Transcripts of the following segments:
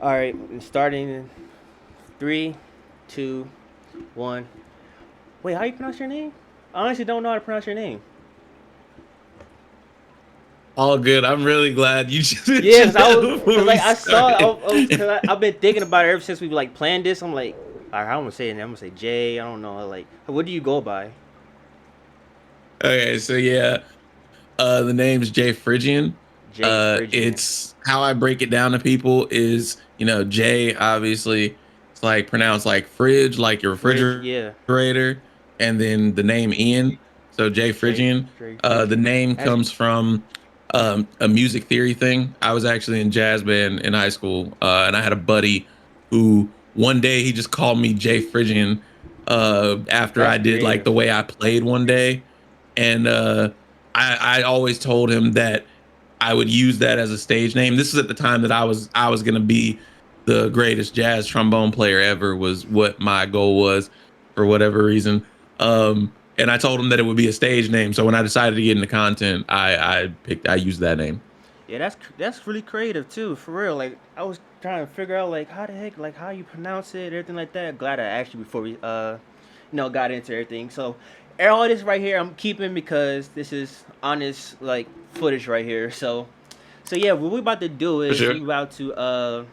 All right, starting in three, two, one. Wait, how you pronounce your name? I honestly don't know how to pronounce your name. All good. I'm really glad you just Yeah, mentioned cause I that was, before cause we like I saw, started. I've been thinking about it ever since we like planned this. I'm like, all right, I'm gonna say it. I'm gonna say Jay. I don't know. Like, what do you go by? Okay, so yeah, the name's Jay Phrygian. Jay Phrygian. It's how I break it down to people is, Jay, obviously, it's like pronounced like fridge, like your Fridge. Yeah. refrigerator, and then the name Ian. So Jay Jay. Phrygian. Jay The Phrygian. name That's comes from a music theory thing. I was actually in jazz band in high school, and I had a buddy who one day he just called me Jay Phrygian after that's I did like creative. the way I played one day. And I always told him that I would use that as a stage name. This is at the time that I was gonna be the greatest jazz trombone player ever, was what my goal was for whatever reason. And I told him that it would be a stage name. So when I decided to get into content, I used that name. Yeah, that's really creative too, for real. Like I was trying to figure out like how the heck, like how you pronounce it, everything like that. Glad I asked you before we got into everything. So all this right here I'm keeping because this is honest like footage right here. So yeah, what we about to do For is sure. we about to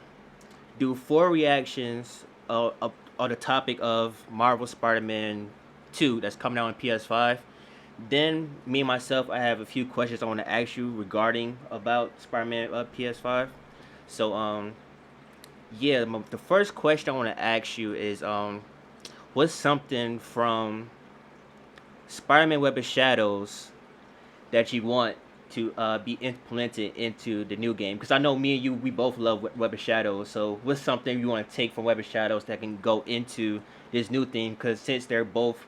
do four reactions on the topic of Marvel Spider-Man 2 that's coming out on PS5. Then me and myself, I have a few questions I want to ask you regarding about Spider-Man PS5. So yeah, the first question I want to ask you is what's something from Spider-Man Web of Shadows that you want to be implemented into the new game? Because I know me and you, we both love Web of Shadows. So what's something you want to take from Web of Shadows that can go into this new theme? Because since they're both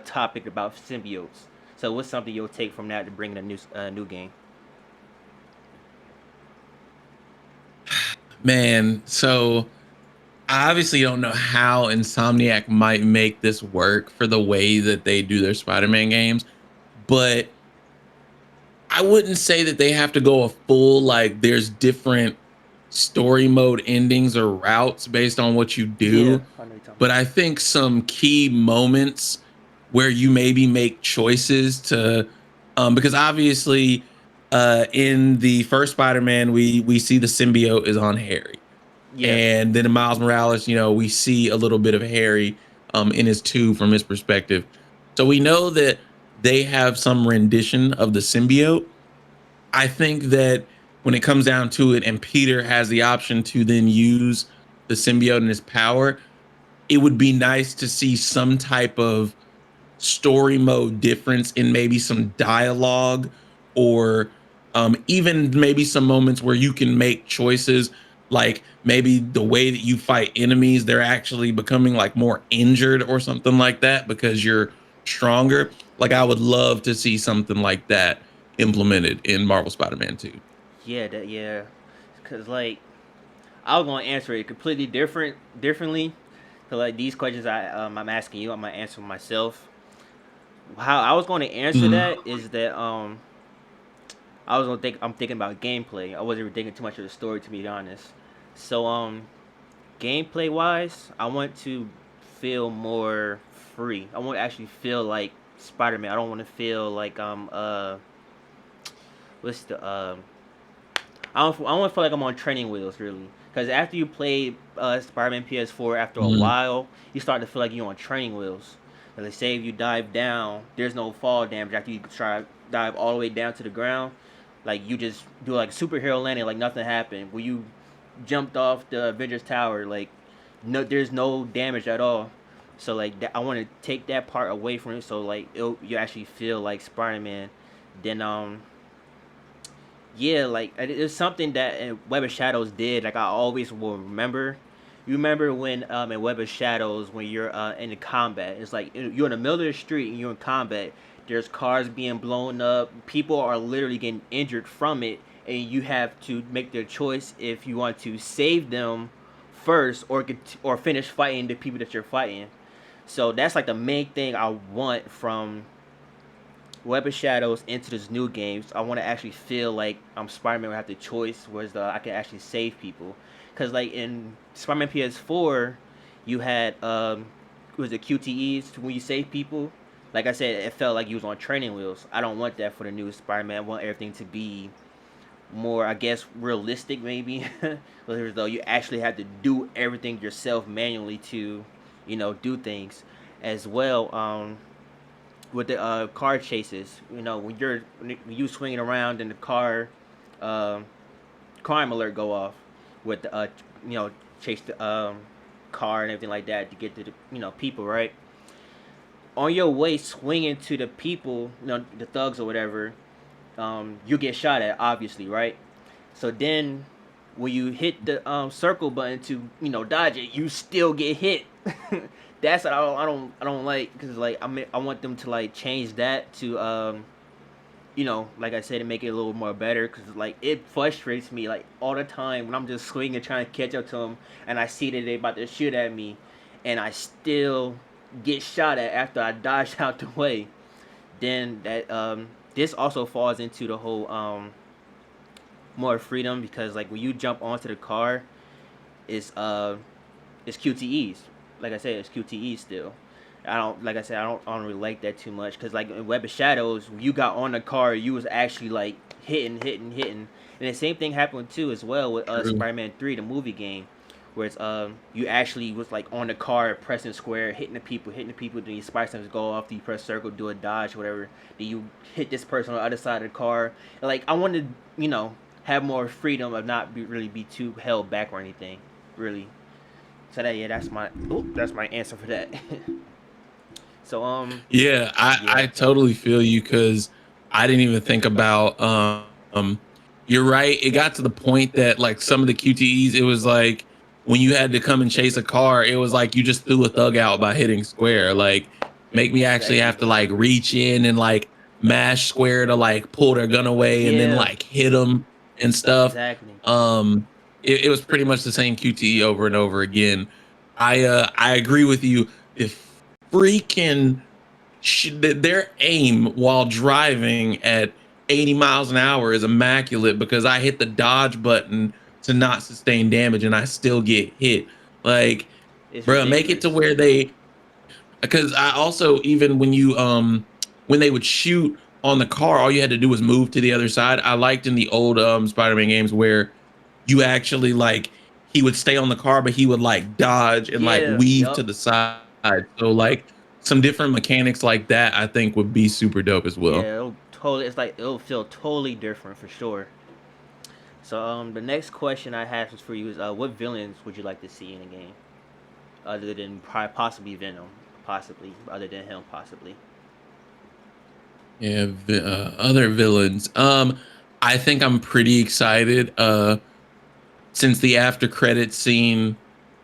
topic about symbiotes, so what's something you'll take from that to bring in a new game? Man, so I obviously don't know how Insomniac might make this work for the way that they do their Spider-Man games, but I wouldn't say that they have to go a full like there's different story mode endings or routes based on what you Yeah, do. I know you're talking But about. I think some key moments where you maybe make choices to because obviously in the first Spider-Man we see the symbiote is on Harry. Yeah, And then in Miles Morales, we see a little bit of Harry in his tube from his perspective. So we know that they have some rendition of the symbiote. I think that when it comes down to it, and Peter has the option to then use the symbiote and his power, it would be nice to see some type of story mode difference in maybe some dialogue or even maybe some moments where you can make choices like maybe the way that you fight enemies they're actually becoming like more injured or something like that because you're stronger. Like I would love to see something like that implemented in Marvel Spider-Man 2. yeah, because like I was gonna answer it completely differently. So like these questions I'm asking you, I'm gonna answer myself. How I was going to answer Mhm. that is that I'm thinking about gameplay. I wasn't really thinking too much of the story, to be honest. So gameplay wise, I want to feel more free. I want to actually feel like Spider-Man. I don't want to feel like what's the I don't want to feel like I'm on training wheels really. Because after you play Spider-Man PS4, after a Mhm. while, you start to feel like you're on training wheels. And they say if you dive down, there's no fall damage after you try to dive all the way down to the ground. Like you just do like superhero landing, like nothing happened. When you jumped off the Avengers Tower, like no, there's no damage at all. So like that, I want to take that part away from it, so like you actually feel like Spider-Man. Then yeah, like it's something that Web of Shadows did. Like I always will remember. You remember when in Web of Shadows when you're in the combat, it's like you're in the middle of the street and you're in combat. There's cars being blown up. People are literally getting injured from it, and you have to make the choice if you want to save them first or finish fighting the people that you're fighting. So that's like the main thing I want from Web of Shadows into this new games, I want to actually feel like I'm Spider-Man. We have the choice, whereas I can actually save people. Cause like in Spider-Man PS4, you had was it QTEs when you save people. Like I said, it felt like you was on training wheels. I don't want that for the new Spider-Man. I want everything to be more, I guess, realistic maybe. As though you actually have to do everything yourself manually to, do things as well. With the car chases. When you swinging around and the uh, crime alert go off with the you know chase the car and everything like that to get to the people, right. On your way swinging to the people, the thugs or whatever, you get shot at, obviously, right. So then when you hit the circle button to dodge it, you still get hit. That's what I don't like, because like I want them to like change that to like I said, to make it a little more better, because like it frustrates me like all the time when I'm just swinging trying to catch up to them, and I see that they about to shoot at me, and I still get shot at after I dodge out the way. Then that this also falls into the whole more freedom, because like when you jump onto the car, it's uh it's QTEs. Like I said, it's QTEs still. I don't like I said I don't really like that too much, because like in Web of Shadows, when you got on the car, you was actually like hitting, and the same thing happened too as well with True. Spider-Man 3, the movie game, where it's you actually was like on the car pressing square, hitting the people, then your spider senses go off, then you press circle, do a dodge, whatever, then you hit this person on the other side of the car. And, like I wanted have more freedom of not really be too held back or anything, really. So that, yeah, that's my answer for that. So Yeah, I yeah, totally feel you because I didn't even think about you're right. It got to the point that like some of the QTEs, it was like when you had to come and chase a car, it was like you just threw a thug out by hitting square. Like make me actually exactly. have to like reach in and like mash square to like pull their gun away and then Yeah, like hit them and stuff. exactly. Um it was pretty much the same QTE over and over again. I agree with you. If freaking their aim while driving at 80 miles an hour is immaculate because I hit the dodge button to not sustain damage and I still get hit. Like, It's bro, make it to ridiculous. where they because I also even when they would shoot on the car, all you had to do was move to the other side. I liked in the old Spider-Man games where you actually like he would stay on the car, but he would like dodge and like Yeah. weave to Yup. the side. So like some different mechanics like that, I think would be super dope as well. Yeah. It's like it'll feel totally different for sure. So the next question I have for you is what villains would you like to see in a game other than possibly Venom, possibly other than him, possibly. Yeah, other villains. I think I'm pretty excited. Since the after credit scene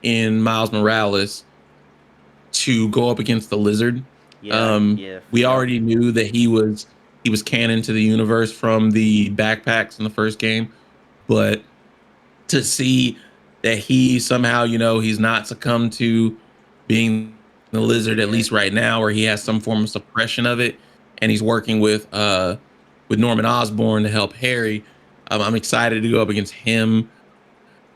in Miles Morales to go up against the Lizard. Yeah. Yeah. We Yup. already knew that he was canon to the universe from the backpacks in the first game, but to see that he somehow, he's not succumbed to being the The lizard lizard. at Yeah. least right now, or he has some form of suppression of it, and he's working with Norman Osborn to help Harry. I'm excited to go up against him.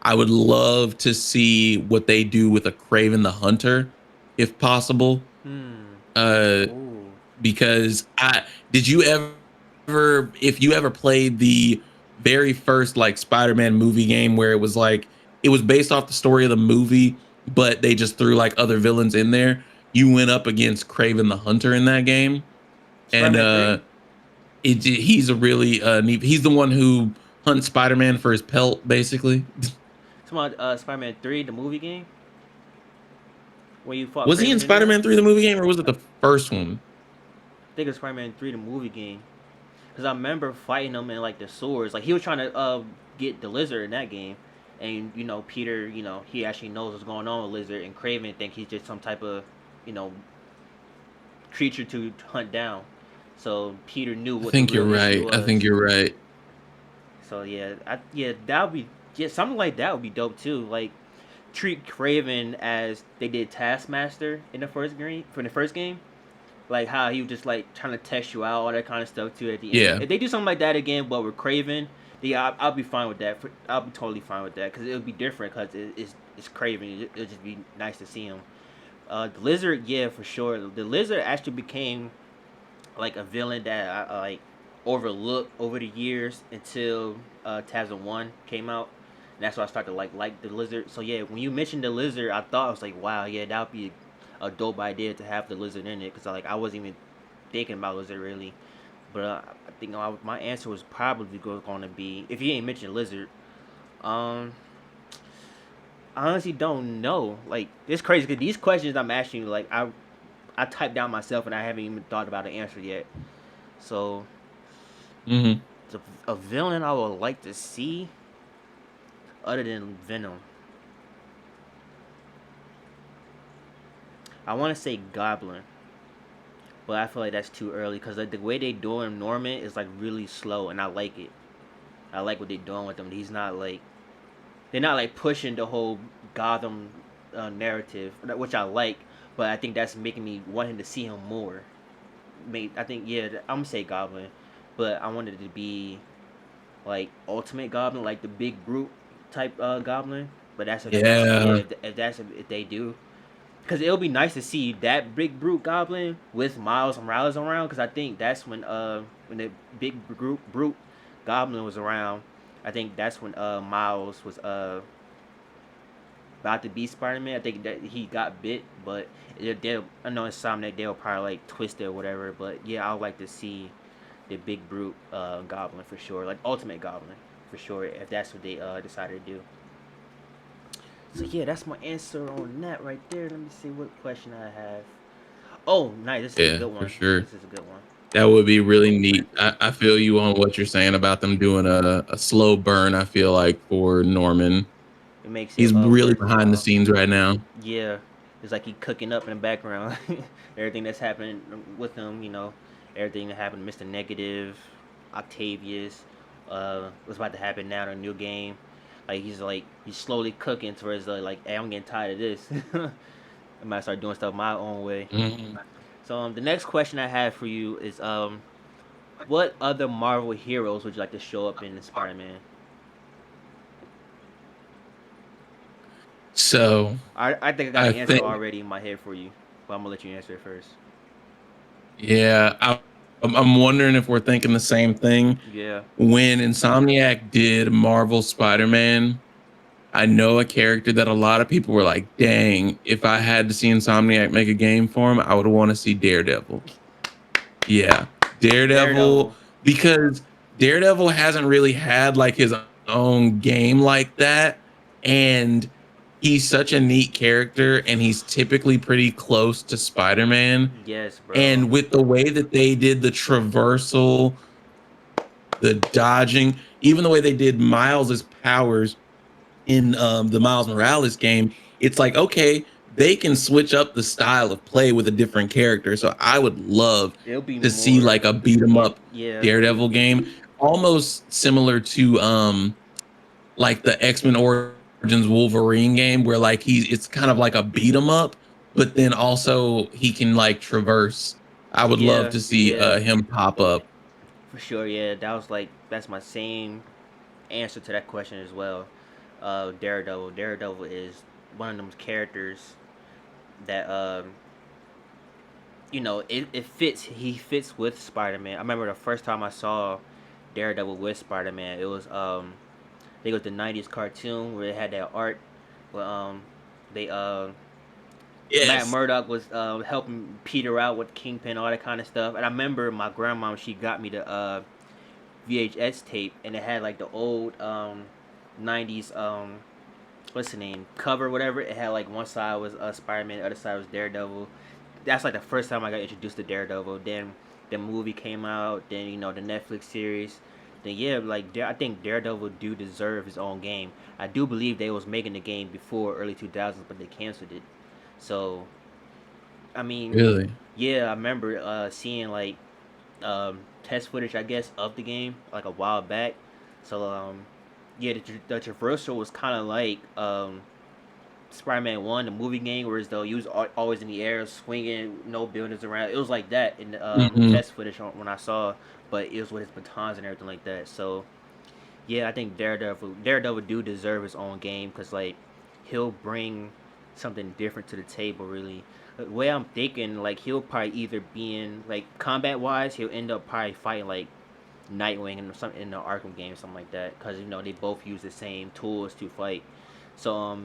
I would love to see what they do with a Craven the Hunter, if possible. Hmm. Uh, Ooh. because I did you ever if you ever played the very first like Spider-Man movie game where it was like it was based off the story of the movie, but they just threw like other villains in there. You went up against Craven the Hunter in that game, and Spider-Man 3. he's a really neat. He's the one who hunts Spider-Man for his pelt, basically. Come on, Spider-Man 3, the movie game, where you fought Was he in Craven in that. Spider-Man 3 the movie game or was it the first one? I think it's Spider-Man 3, the movie game. Because I remember fighting him in like the swords. Like he was trying to get the lizard in that game, and Peter, he actually knows what's going on with lizard, and Craven think he's just some type of you know creature to hunt down. So Peter knew I what the think you're real issue right. I think was. you're right. So yeah, that would be, yeah, something like that would be dope too. Like treat Craven as they did Taskmaster in the first game, for the first game. like how he was just like trying to test you out, all that kind of stuff too at the end. Yeah. If they do something like that again, but with Craven, yeah, I'll be fine with that. I'll be totally fine with that because it'll be different because it's Craven. It'll just be nice to see him. The lizard, yeah, for sure. The lizard actually became like a villain that I like overlooked over the years until Tazza One came out. And that's why I started to like the lizard. So yeah, when you mentioned the lizard, I thought I was like, wow, yeah, that would be a dope idea to have the lizard in it because like I wasn't even thinking about lizard really. But I think my answer was probably going to be if you ain't mentioned lizard. Um, I honestly don't know. Like it's crazy because these questions I'm asking you, like I typed down myself and I haven't even thought about an answer yet. So Hmm. a villain I would like to see other than Venom. I want to say Goblin, but I feel like that's too early because like the way they doing Norman is like really slow, and I like it. I like what they're doing with him. He's not like they're not like pushing the whole Gotham narrative, which I like. But I think that's making me wanting to see him more. I think yeah, I'm gonna say Goblin, but I wanted it to be like Ultimate Goblin, like the big brute type Goblin. But that's if they Yeah. yeah if that's if they do, because it'll be nice to see that big brute Goblin with Miles Morales around. Because I think that's when the big brute Goblin was around. I think that's when Miles was about to be Spider-Man. I think that he got bit, but I know Insomniac they'll probably like twist it or whatever. But yeah, I would like to see the big brute Goblin for sure, like Ultimate Goblin for sure, if that's what they decided to do. So yeah, that's my answer on that right there. Let me see what question I have. Oh, nice. This is a Yeah, good for one. sure. This is a good one. That would be really neat. I feel you on what you're saying about them doing a slow burn. I feel like for Norman, It makes it he's really worth his behind the while. scenes right now. Yeah, it's like he cooking up in the background. Everything that's happening with him, everything that happened to Mr. Negative, Octavius, what's about to happen now in a new game. He's slowly cooking towards like, hey, I'm getting tired of this. I might start doing stuff my own way. Mhm. So the next question I have for you is what other Marvel heroes would you like to show up in Spider-Man? So I think I got I an answer think, already in my head for you, but I'm gonna let you answer it first. yeah, I'm wondering if we're thinking the same thing. Yeah. When Insomniac did Marvel Spider-Man, I know a character that a lot of people were like, dang, if I had to see Insomniac make a game for him, I would want to see Daredevil. Yeah, Daredevil, Daredevil. because Daredevil hasn't really had like his own game like that. And he's such a neat character, and he's typically pretty close to Spider-Man. Yes, bro. And with the way that they did the traversal, the dodging, even the way they did Miles's powers in the Miles Morales game, it's like, okay, they can switch up the style of play with a different character. So I would love It'll be to see like more a beat 'em up yeah. Daredevil game, almost similar to like the X-Men Origins Wolverine game, where like it's kind of like a beat 'em up, but then also he can like traverse. I would love Yeah, to see yeah. him pop up. For sure, yeah. That's my same answer to that question as well. Daredevil. Daredevil is one of them characters that it fits. He fits with Spider Man. I remember the first time I saw Daredevil with Spider Man. It was I think it was the '90s cartoon where they had that art where they Matt Yes. Murdock was helping Peter out with Kingpin, all that kind of stuff. And I remember my grandma, she got me the VHS tape, and it had like the old '90s what's the name cover, whatever. It had like one side was Spider Man, the other side was Daredevil. That's like the first time I got introduced to Daredevil. Then the movie came out. Then the Netflix series. Then yeah, like I think Daredevil do deserve his own game. I do believe they was making the game before early 2000s, but they canceled it. So I mean, Really? yeah, I remember seeing like test footage, I guess, of the game like a while back. So yeah, the traversal was kind of like Spider-Man 1, the movie game, whereas though you was always in the air, swinging, no buildings around. It was like that in the Mhm. test footage when I saw, but it was with his batons and everything like that. So yeah, I think Daredevil do deserve his own game because like he'll bring something different to the table. Really, the way I'm thinking, like he'll probably either be in like combat wise, he'll end up probably fighting like Nightwing and some in the Arkham game, something like that, because they both use the same tools to fight. So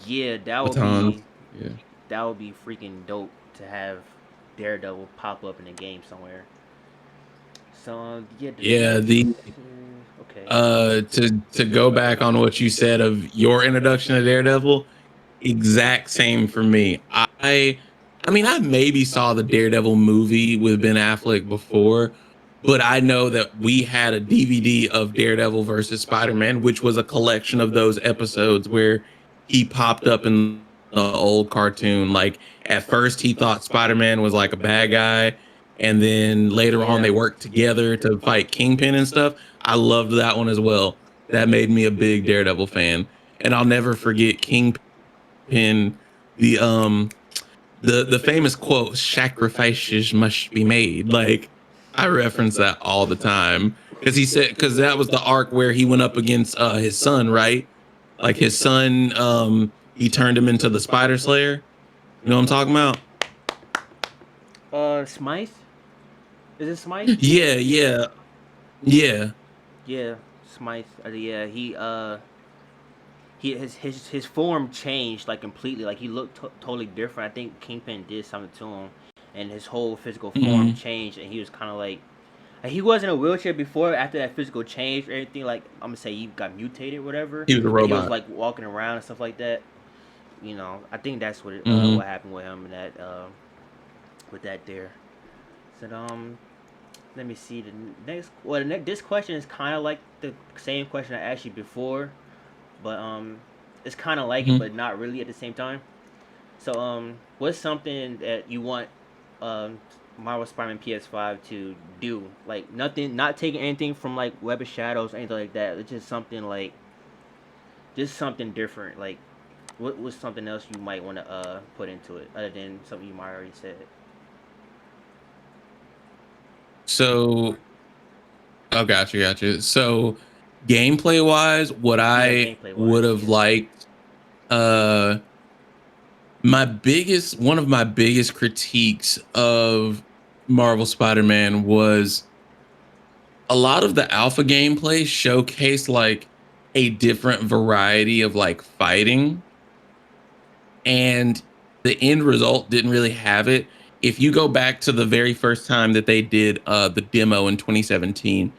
yeah, Batons. Yeah. that would be freaking dope to have Daredevil pop up in a game somewhere. So yeah, the Yeah, next the okay, to go back on what you said of your introduction to Daredevil, exact same for me. I mean, I maybe saw the Daredevil movie with Ben Affleck before, but I know that we had a DVD of Daredevil versus Spider-Man, which was a collection of those episodes where he popped up in the old cartoon. Like at first he thought Spider-Man was like a bad guy, and then later on they yeah. worked together to fight Kingpin and stuff. I loved that one as well. That made me a big Daredevil fan. And I'll never forget Kingpin, the the famous quote, sacrifices must be made. Like I reference that all the time because he said, because that was the arc where he went up against his son, right? Like his son, he turned him into the Spider Slayer. You know what I'm talking about? Smythe. Is it Smythe? Yeah, yeah, yeah. Yeah, Smythe. Yeah, he his form changed like completely. Like he looked totally different. I think Kingpin did something to him, and his whole physical form Hmm. changed, and he was kind of like he was in a wheelchair before. After that physical change, or anything like I'm gonna say he got mutated, whatever, He was a and he was robot. like walking around and stuff like that. I think that's Hmm. what happened with him and that with that there. So let me see the next. Well, this question is kind of like the same question I asked you before, but it's kind of like it, Hmm. but not really at the same time. So what's something that you want um Marvel Spider-Man PS5 to do? Like nothing, not taking anything from like Web of Shadows, anything like that. It's just something like just something different. Like what was something else you might want to put into it other than something you might already said? So, oh, gotcha. So, gameplay wise, what Yeah, I gameplay would wise, have yeah. liked, uh, one of my biggest critiques of Marvel Spider-Man was a lot of the alpha gameplay showcased like a different variety of like fighting, and the end result didn't really have it. If you go back to the very first time that they did the demo in 2017,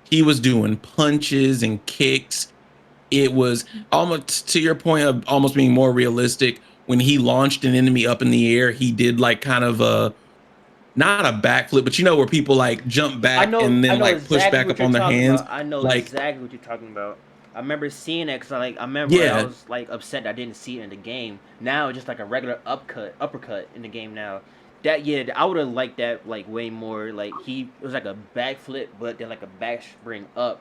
he was doing punches and kicks. It was almost to your point of almost being more realistic. When he launched an enemy up in the air, he did like kind of a, not a backflip, but you know where people like jump back and I then know like push exactly back what up you're on their talking hands. about. I know Like, exactly what you're talking about. I remember seeing that because I remember I yeah. was like upset that I didn't see it in the game. Now it's just like a regular uppercut in the game now. That yeah, I would have liked that like way more. Like it was like a backflip, but then like a back spring up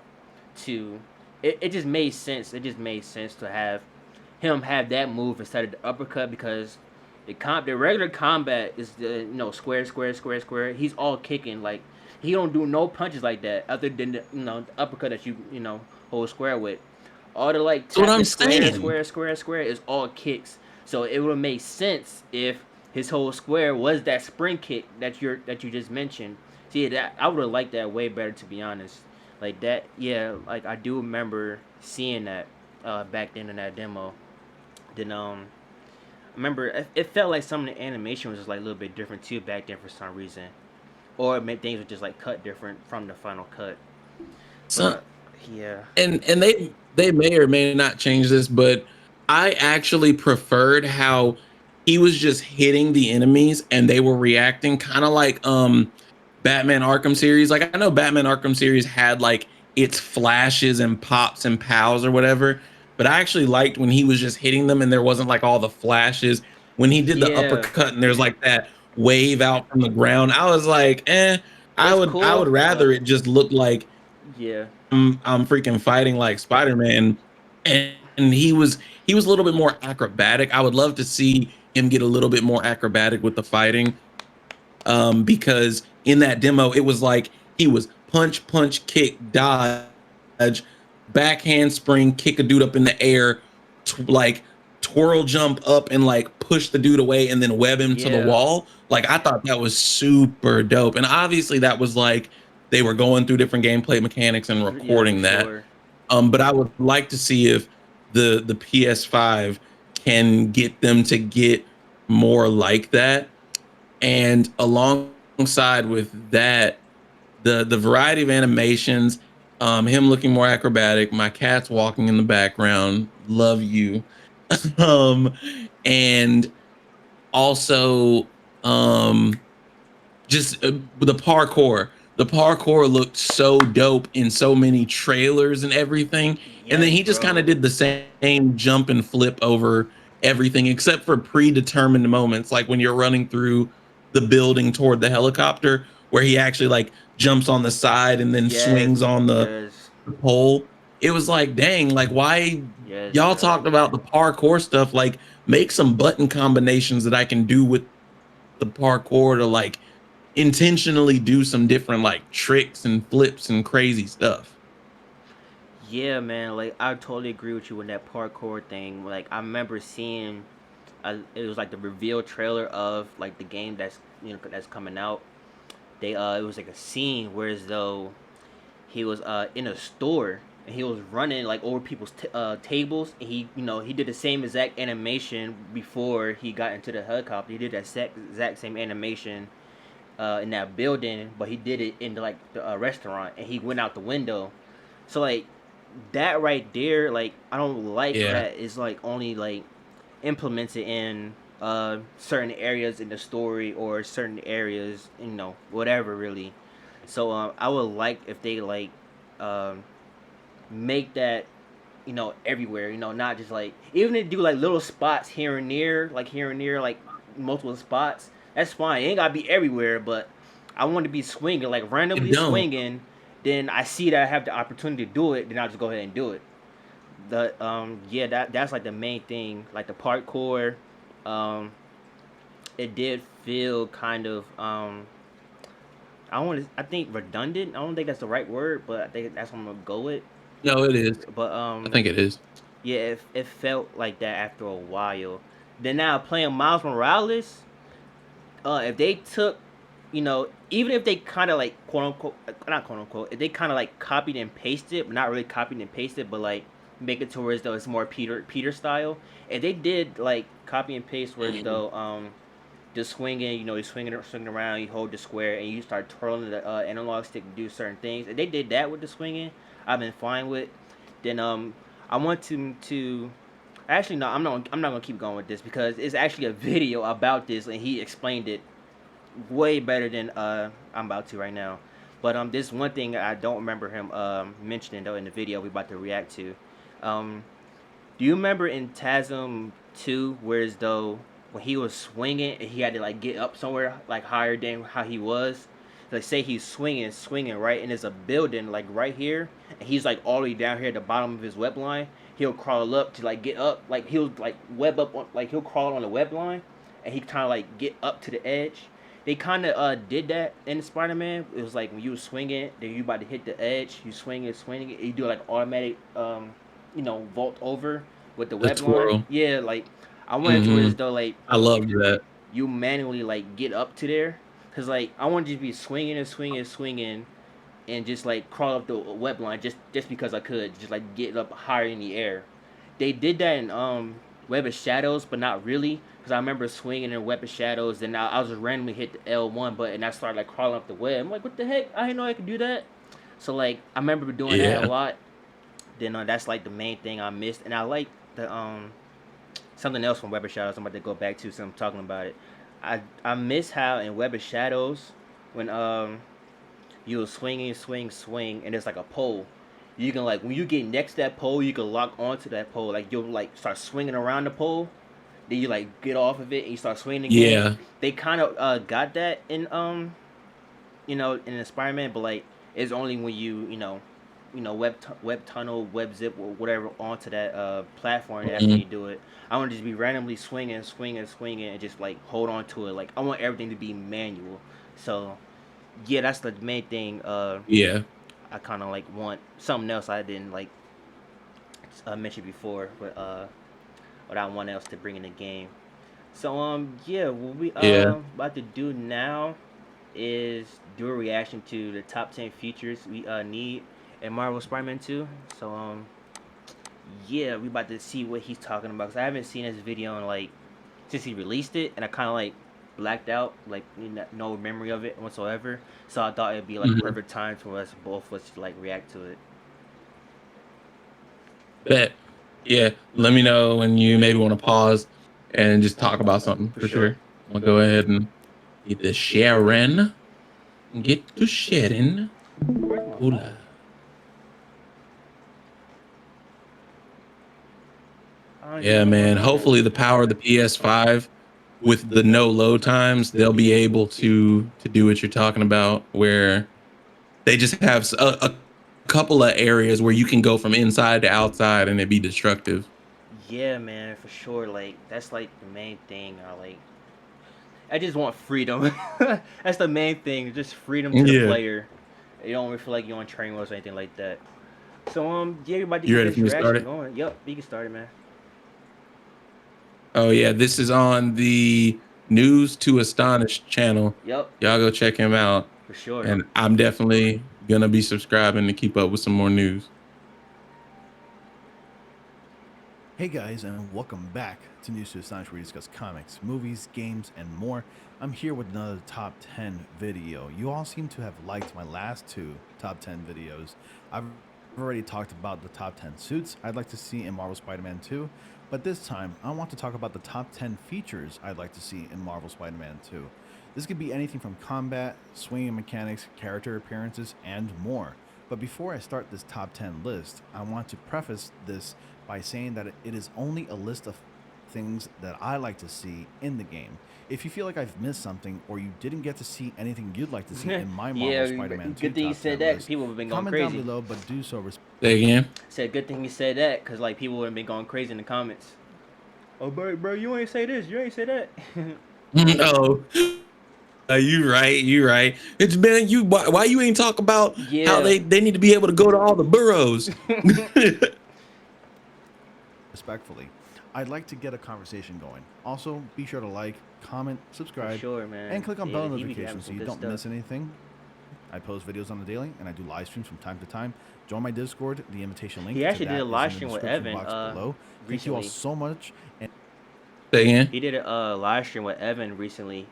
to. It just made sense. It just made sense to have him have that move instead of the uppercut because the regular combat is the square. He's all kicking like he don't do no punches like that other than the uppercut that you hold square with. All the like That's what tapping I'm saying. square is all kicks. So it would make sense if his whole square was that spring kick that you just mentioned. See that I would have liked that way better to be honest. Like that, yeah. Like I do remember seeing that back then in that demo. Then remember it felt like some of the animation was just like a little bit different too back then for some reason, or things were just like cut different from the final cut. But So, yeah, and they may or may not change this, but I actually preferred how he was just hitting the enemies and they were reacting kind of like Batman Arkham series. Like I know Batman Arkham series had like its flashes and pops and pows or whatever, but I actually liked when he was just hitting them and there wasn't like all the flashes. When he did the yeah, uppercut and there's like that wave out from the ground, I was like, it's I would cool, but rather it just look like yeah, I'm freaking fighting like Spider-Man. he was a little bit more acrobatic. I would love to see him get a little bit more acrobatic with the fighting, because in that demo it was like he was punch, punch, kick, dodge, backhand spring, kick a dude up in the air, like twirl jump up and like push the dude away and then web him to the Yeah, wall. Like I thought that was super dope, and obviously that was like they were going through different gameplay mechanics and yeah, for recording that. sure. But I would like to see if the PS5 can get them to get more like that. And alongside with that, the variety of animations, him looking more acrobatic, my cat's walking in the background, love you. um, and also just the parkour. The parkour looked so dope in so many trailers and everything. And then Yes, he just kind of bro. did the same jump and flip over everything except for predetermined moments, like when you're running through the building toward the helicopter, where he actually like jumps on the side and then swings Yes, on yes, the pole. It was like, dang, like why yes, y'all bro. talked about the parkour stuff? Like, make some button combinations that I can do with the parkour to like intentionally do some different like tricks and flips and crazy stuff. Yeah, man. Like I totally agree with you with that parkour thing. Like I remember seeing, it was like the reveal trailer of like the game that's that's coming out. It was like a scene where as though he was in a store and he was running like over people's tables, and he did the same exact animation before he got into the helicopter. He did that exact same animation in that building, but he did it in like the restaurant, and he went out the window. So like that right there, like I don't like Yeah. that it's like only like implemented in certain areas in the story or certain areas, whatever really. So I would like if they like um, make that everywhere, not just like even if they do like little spots here and there, like multiple spots. That's fine. It ain't gotta be everywhere, but I want to be swinging, like It randomly don't. swinging. Then I see that I have the opportunity to do it. Then I'll just go ahead and do it. The Yeah, that's like the main thing. Like the parkour, um, it did feel kind of I think redundant. I don't think that's the right word, but I think that's what I'm gonna go with. No, it is. But I think it is. yeah, it felt like that after a while. Then now playing Miles Morales, if they took, even if they kind of like quote unquote, not quote unquote, if they kind of like copied and pasted, but not really copied and pasted, but like make it towards though it's more Peter style. If they did like copy and paste where Mhm. though just swinging, you swinging around, you hold the square, and you start twirling the analog stick to do certain things. If they did that with the swinging, I've been fine with. Then I want to actually no, I'm not gonna keep going with this because it's actually a video about this, and he explained it way better than I'm about to right now. But this one thing I don't remember him mentioning though in the video we about to react to. Um, do you remember in TASM 2, whereas though when he was swinging, he had to like get up somewhere like higher than how he was? Like say he's swinging right, and there's a building like right here, and he's like all the way down here at the bottom of his web line. He'll crawl up to like get up, like he'll like web up on, like he'll crawl on the web line, and he kind of like get up to the edge. They kind of did that in Spider-Man. It was like when you were swinging, then you about to hit the edge, you swing it, you do like automatic vault over with the The web line. twirl. Yeah, like I wanted to where Hmm. as though like I loved that. you manually like get up to there, cause like I wanted to be swinging and swinging and swinging, and just like crawl up the web line just because I could, just like get up higher in the air. They did that in Web of Shadows, but not really, cause I remember swinging in Web of Shadows, and I was just randomly hit the L1 button, and I started like crawling up the web. I'm like, what the heck? I didn't know I could do that. So like I remember doing that a Yeah. lot. Then that's like the main thing I missed, and I like the something else from Web of Shadows. I'm about to go back to, so I'm talking about it. I miss how in Web of Shadows when you will swing, and it's like a pole. You can like when you get next to that pole, you can lock onto that pole. Like you'll like start swinging around the pole, then you like get off of it and you start swinging again. Yeah. They kind of got that in in the Spider-Man, but like it's only when you web tunnel, web zip, or whatever onto that platform after Mhm. you do it. I want to just be randomly swinging, swinging, swinging, and just like hold on to it. Like I want everything to be manual. So yeah, that's the main thing. Yeah. I kind of like want something else I didn't like mention before, but what I want else to bring in the game. So yeah, what we Yeah. about to do now is do a reaction to the top 10 features we need in Marvel Spider-Man 2. So yeah, we about to see what he's talking about, cuz I haven't seen his video in like since he released it, and I kind of like blacked out, like no memory of it whatsoever. So I thought it'd be like a Mhm. perfect time for us both of us to like react to it. Bet. Yeah. Let me know when you maybe want to pause and just talk about something For for sure. sure. I'll go ahead and get the sharing. Get to sharing. Where's my phone? Hola. I don't even Yeah, know where my man. phone is. Hopefully the power of the PS5 with the no load times, they'll be able to do what you're talking about where they just have a couple of areas where you can go from inside to outside and it be destructive. Yeah, man, for sure. Like that's like the main thing. I just want freedom. That's the main thing. Just freedom to the Yeah. player. You don't really feel like you're on train wheels or anything like that. So yeah, everybody to You get ready for this me to start reaction it? going. Yep, you can start it, man. Oh yeah, this is on the News to Astonish channel. Yep, Y'all go check him out. for sure. And I'm definitely gonna be subscribing to keep up with some more news. Hey guys, and welcome back to News to Astonish, where we discuss comics, movies, games, and more. I'm here with another top 10 video. You all seem to have liked my last two top 10 videos. I've already talked about the top 10 suits I'd like to see in Marvel Spider-Man 2, but this time I want to talk about the top 10 features I'd like to see in Marvel Spider-Man 2. This could be anything from combat, swinging mechanics, character appearances, and more. But before I start this top 10 list, I want to preface this by saying that it is only a list of things that I like to see in the game. If you feel like I've missed something or you didn't get to see anything you'd like to see in my Marvel Yeah, Spider-Man 2 good thing you top said 10 that. 'Cause list, people have been going comment down crazy. below, but do so Say again. Said good thing you said that, cause like people would have been going crazy in the comments. Oh, bro, you ain't say this. You ain't say that. No. You right. You right. It's been you. Why you ain't talk about how Yeah. they need to be able to go to all the boroughs? respectfully. I'd like to get a conversation going. Also, be sure to like, comment, For subscribe, sure, man. and click on Yeah, bell he be having notifications so some you good don't stuff. miss anything. I post videos on the daily, and I do live streams from time to time. Join my Discord. The invitation link He to actually did a that is live in the stream with description Evan box below. Thank you all recently. so much. And Say again. He did a live stream with Evan recently.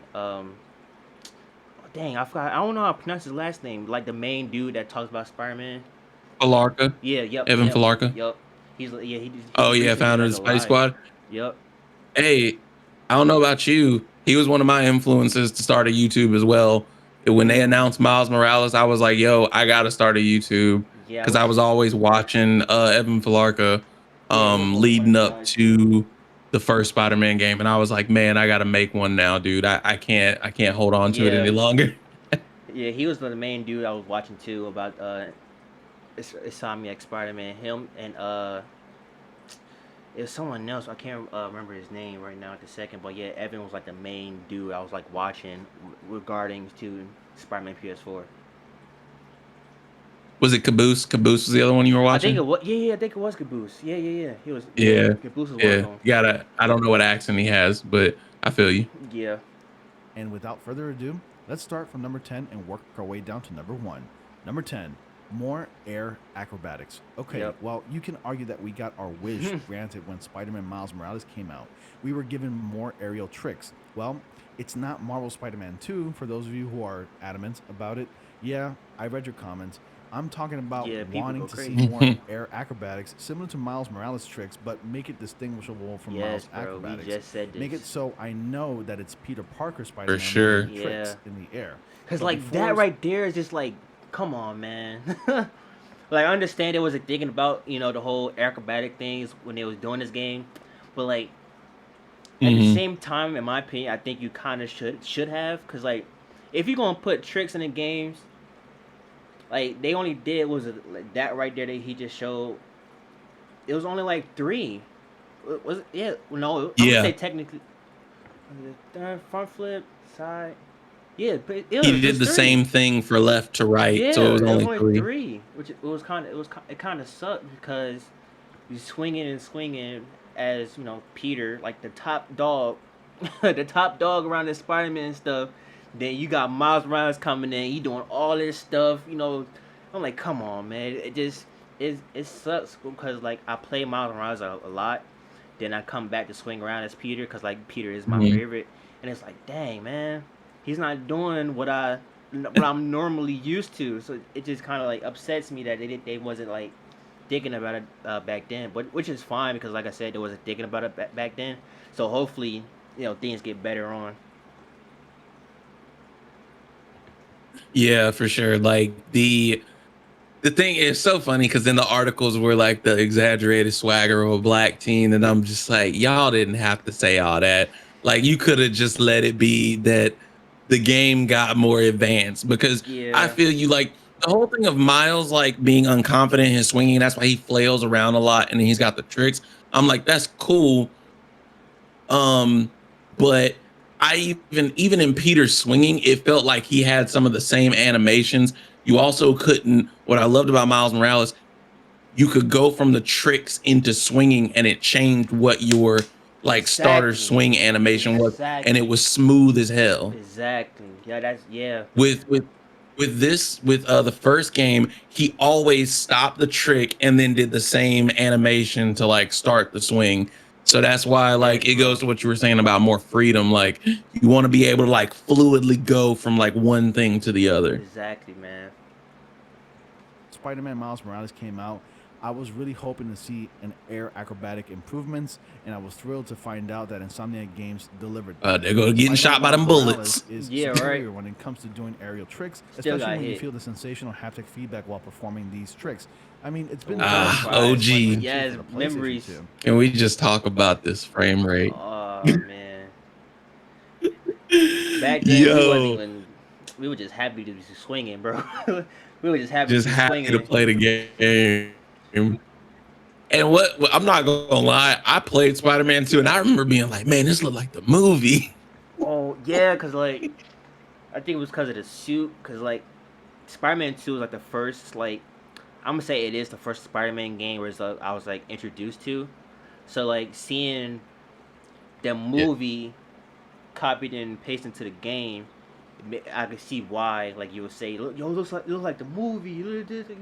Dang, I forgot. I don't know how to pronounce his last name. Like the main dude that talks about Spider-Man. Falarka. Yeah, yep, Evan yep, Falarka. yep. He Oh yeah, recently did founder of like the a Spice live. Squad. Yep. Hey, I don't know about you. He was one of my influences to start a YouTube as well. When they announced Miles Morales, I was like, yo, I gotta start a YouTube Yeah, I because I was. was always watching Evan Falarka Yeah, he was one of my leading up guys too. to the first Spider-Man game. And I was like, man, I gotta make one now, dude. I can't hold on to it any Yeah, longer. yeah, he was the main dude I was watching too about Insomniac Spider-Man. Him and it was someone else. I can't remember his name right now at the second, but yeah, Evan was like the main dude I was like watching regarding to Spider-Man PS4. Was it Caboose? Caboose was the other one you were I think it watching? was. Yeah, I think it was Caboose. Yeah. He was. Yeah, Yeah. Caboose was one of Yeah. them. You gotta I don't know what accent he has, but I feel you. Yeah. And without further ado, let's start from number 10 and work our way down to number 1. Number 10, more air acrobatics. Okay, Yep. well, you can argue that we got our wish granted when Spider-Man Miles Morales came out. We were given more aerial tricks. Well, it's not Marvel Spider-Man 2 for those of you who are adamant about it. Yeah, I read your comments. I'm talking about Yeah, people wanting go to see crazy. more air acrobatics similar to Miles Morales tricks, but make it distinguishable from Yes, Miles bro. We acrobatics. just said Make it this. so I know that it's Peter Parker For Spider-Man doing sure. Yeah. tricks in the air. Cause But like before that right there is just like, come on, man. Like I understand it was like thinking about the whole acrobatic things when they was doing this game, but like at the Hmm. same time, in my opinion, I think you kind of should have, cause like if you're gonna put tricks in the games, Like they only did was like, that right there that he just showed. It was only like three. Was it? Yeah. No, I'm gonna Yeah, say technically. Front flip, side. Yeah, but it he was did just the three. same thing for left to right, so it Yeah, was it was only only 3. three, which it kind of sucked because you swinging and swinging as Peter, like the top dog, the top dog around the Spider-Man stuff. Then you got Miles Morales coming in, he doing all this stuff. I'm like, come on, man. It sucks because like I play Miles Morales a lot. Then I come back to swing around as Peter because like Peter is my Mhm. favorite, and it's like, dang man, he's not doing what I'm normally used to. So it just kind of like upsets me that they wasn't like thinking about it back then. But which is fine because like I said, they wasn't thinking about it back then. So hopefully, things get better on. Yeah, for sure. Like the thing is so funny because then the articles were like the exaggerated swagger of a black teen, and I'm just like, y'all didn't have to say all that. Like, you could have just let it be that the game got more advanced because I Yeah, feel you like the whole thing of Miles like being unconfident in his swinging. That's why he flails around a lot and he's got the tricks. I'm like, that's cool. Um, but I even in Peter's swinging, it felt like he had some of the same animations. You also couldn't. What I loved about Miles Morales, you could go from the tricks into swinging, and it changed what your like starter exactly, swing animation was, and it exactly, was smooth as hell. exactly. Yeah, that's yeah, With this with the first game, he always stopped the trick and then did the same animation to like start the swing. So that's why yes, like it goes bro. to what you were saying about more freedom. Like you want to be able to like fluidly go from like one thing to the other. Exactly, man. Spider-Man Miles Morales came out, I was really hoping to see an air acrobatic improvements, and I was thrilled to find out that Insomniac Games delivered that. They're going getting Spider-Man shot by Miles them Morales bullets. is Yeah, right. superior when it comes to doing aerial tricks, Still especially got when you hit. feel the sensational haptic feedback while performing these tricks. I mean, it's been Oh, 12 Ah, years since right. Spider-Man OG. 2 for Yes, the PlayStation memories. 2. Can we just talk about this frame rate? Oh man. Back then we wasn't Yo, even. We were just happy to be swinging, bro. We were just happy to just be happy to swinging. play the game. And I'm not gonna lie, I played Spider-Man 2 and I remember being like, man, this looked like the movie. Oh yeah, cause like I think it was cause of the suit. Cause like Spider-Man 2 was like the first like I'm gonna say it is the first Spider-Man game where I was like introduced to. So like seeing the Yeah. movie copied and pasted into the game, I could see why. Like you would say, "Look, yo, it looks like the movie."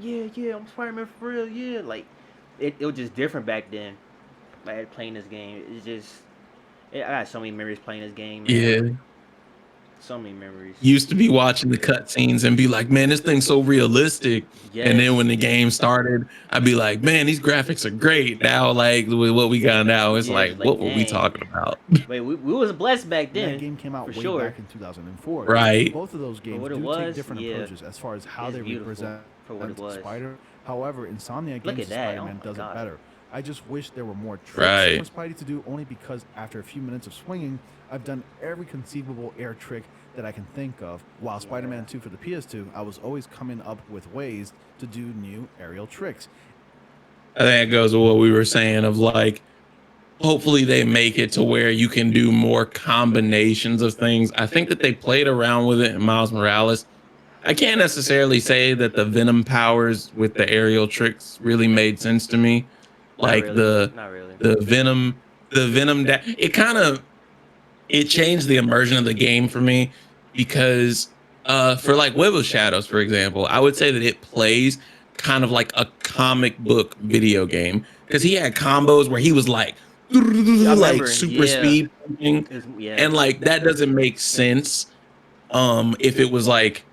Yeah, yeah, I'm Spider-Man for real. Yeah, like it was just different back then. Like playing this game, it's just I got so many memories playing this game, man. Yeah. So many memories. Used to be watching the cutscenes and be like, man, this thing's so realistic. And then Yes, when the game started, I'd be like, man, these graphics are great. Now, like with what we got now, it's yeah, like, just what like were we dang. talking about? Wait, we was blessed back And that then, game came for out way sure. back in 2004. Right. Both of those For games what it do take was, different yeah, approaches as far as how it's they beautiful represent for what it was. Spider. However, Insomniac Look Games' at that! Oh Spider-Man my does it god. better. I just wish there were more tricks for Right. Spidey to do, only because after a few minutes of swinging, I've done every conceivable air trick that I can think of. While Yeah. Spider-Man 2 for the PS2, I was always coming up with ways to do new aerial tricks. I think it goes with what we were saying of like, hopefully they make it to where you can do more combinations of things. I think that they played around with it in Miles Morales. I can't necessarily say that the Venom powers with the aerial tricks really made sense to me. Not Like really. Not really. the Venom the Venom that it kind of it changed the immersion of the game for me because for like Web of Shadows, for example, I would say that it plays kind of like a comic book video game because he had combos where he was like Yeah, I like remember. super Yeah. speed punching, Yeah. and like that doesn't make sense if it was like,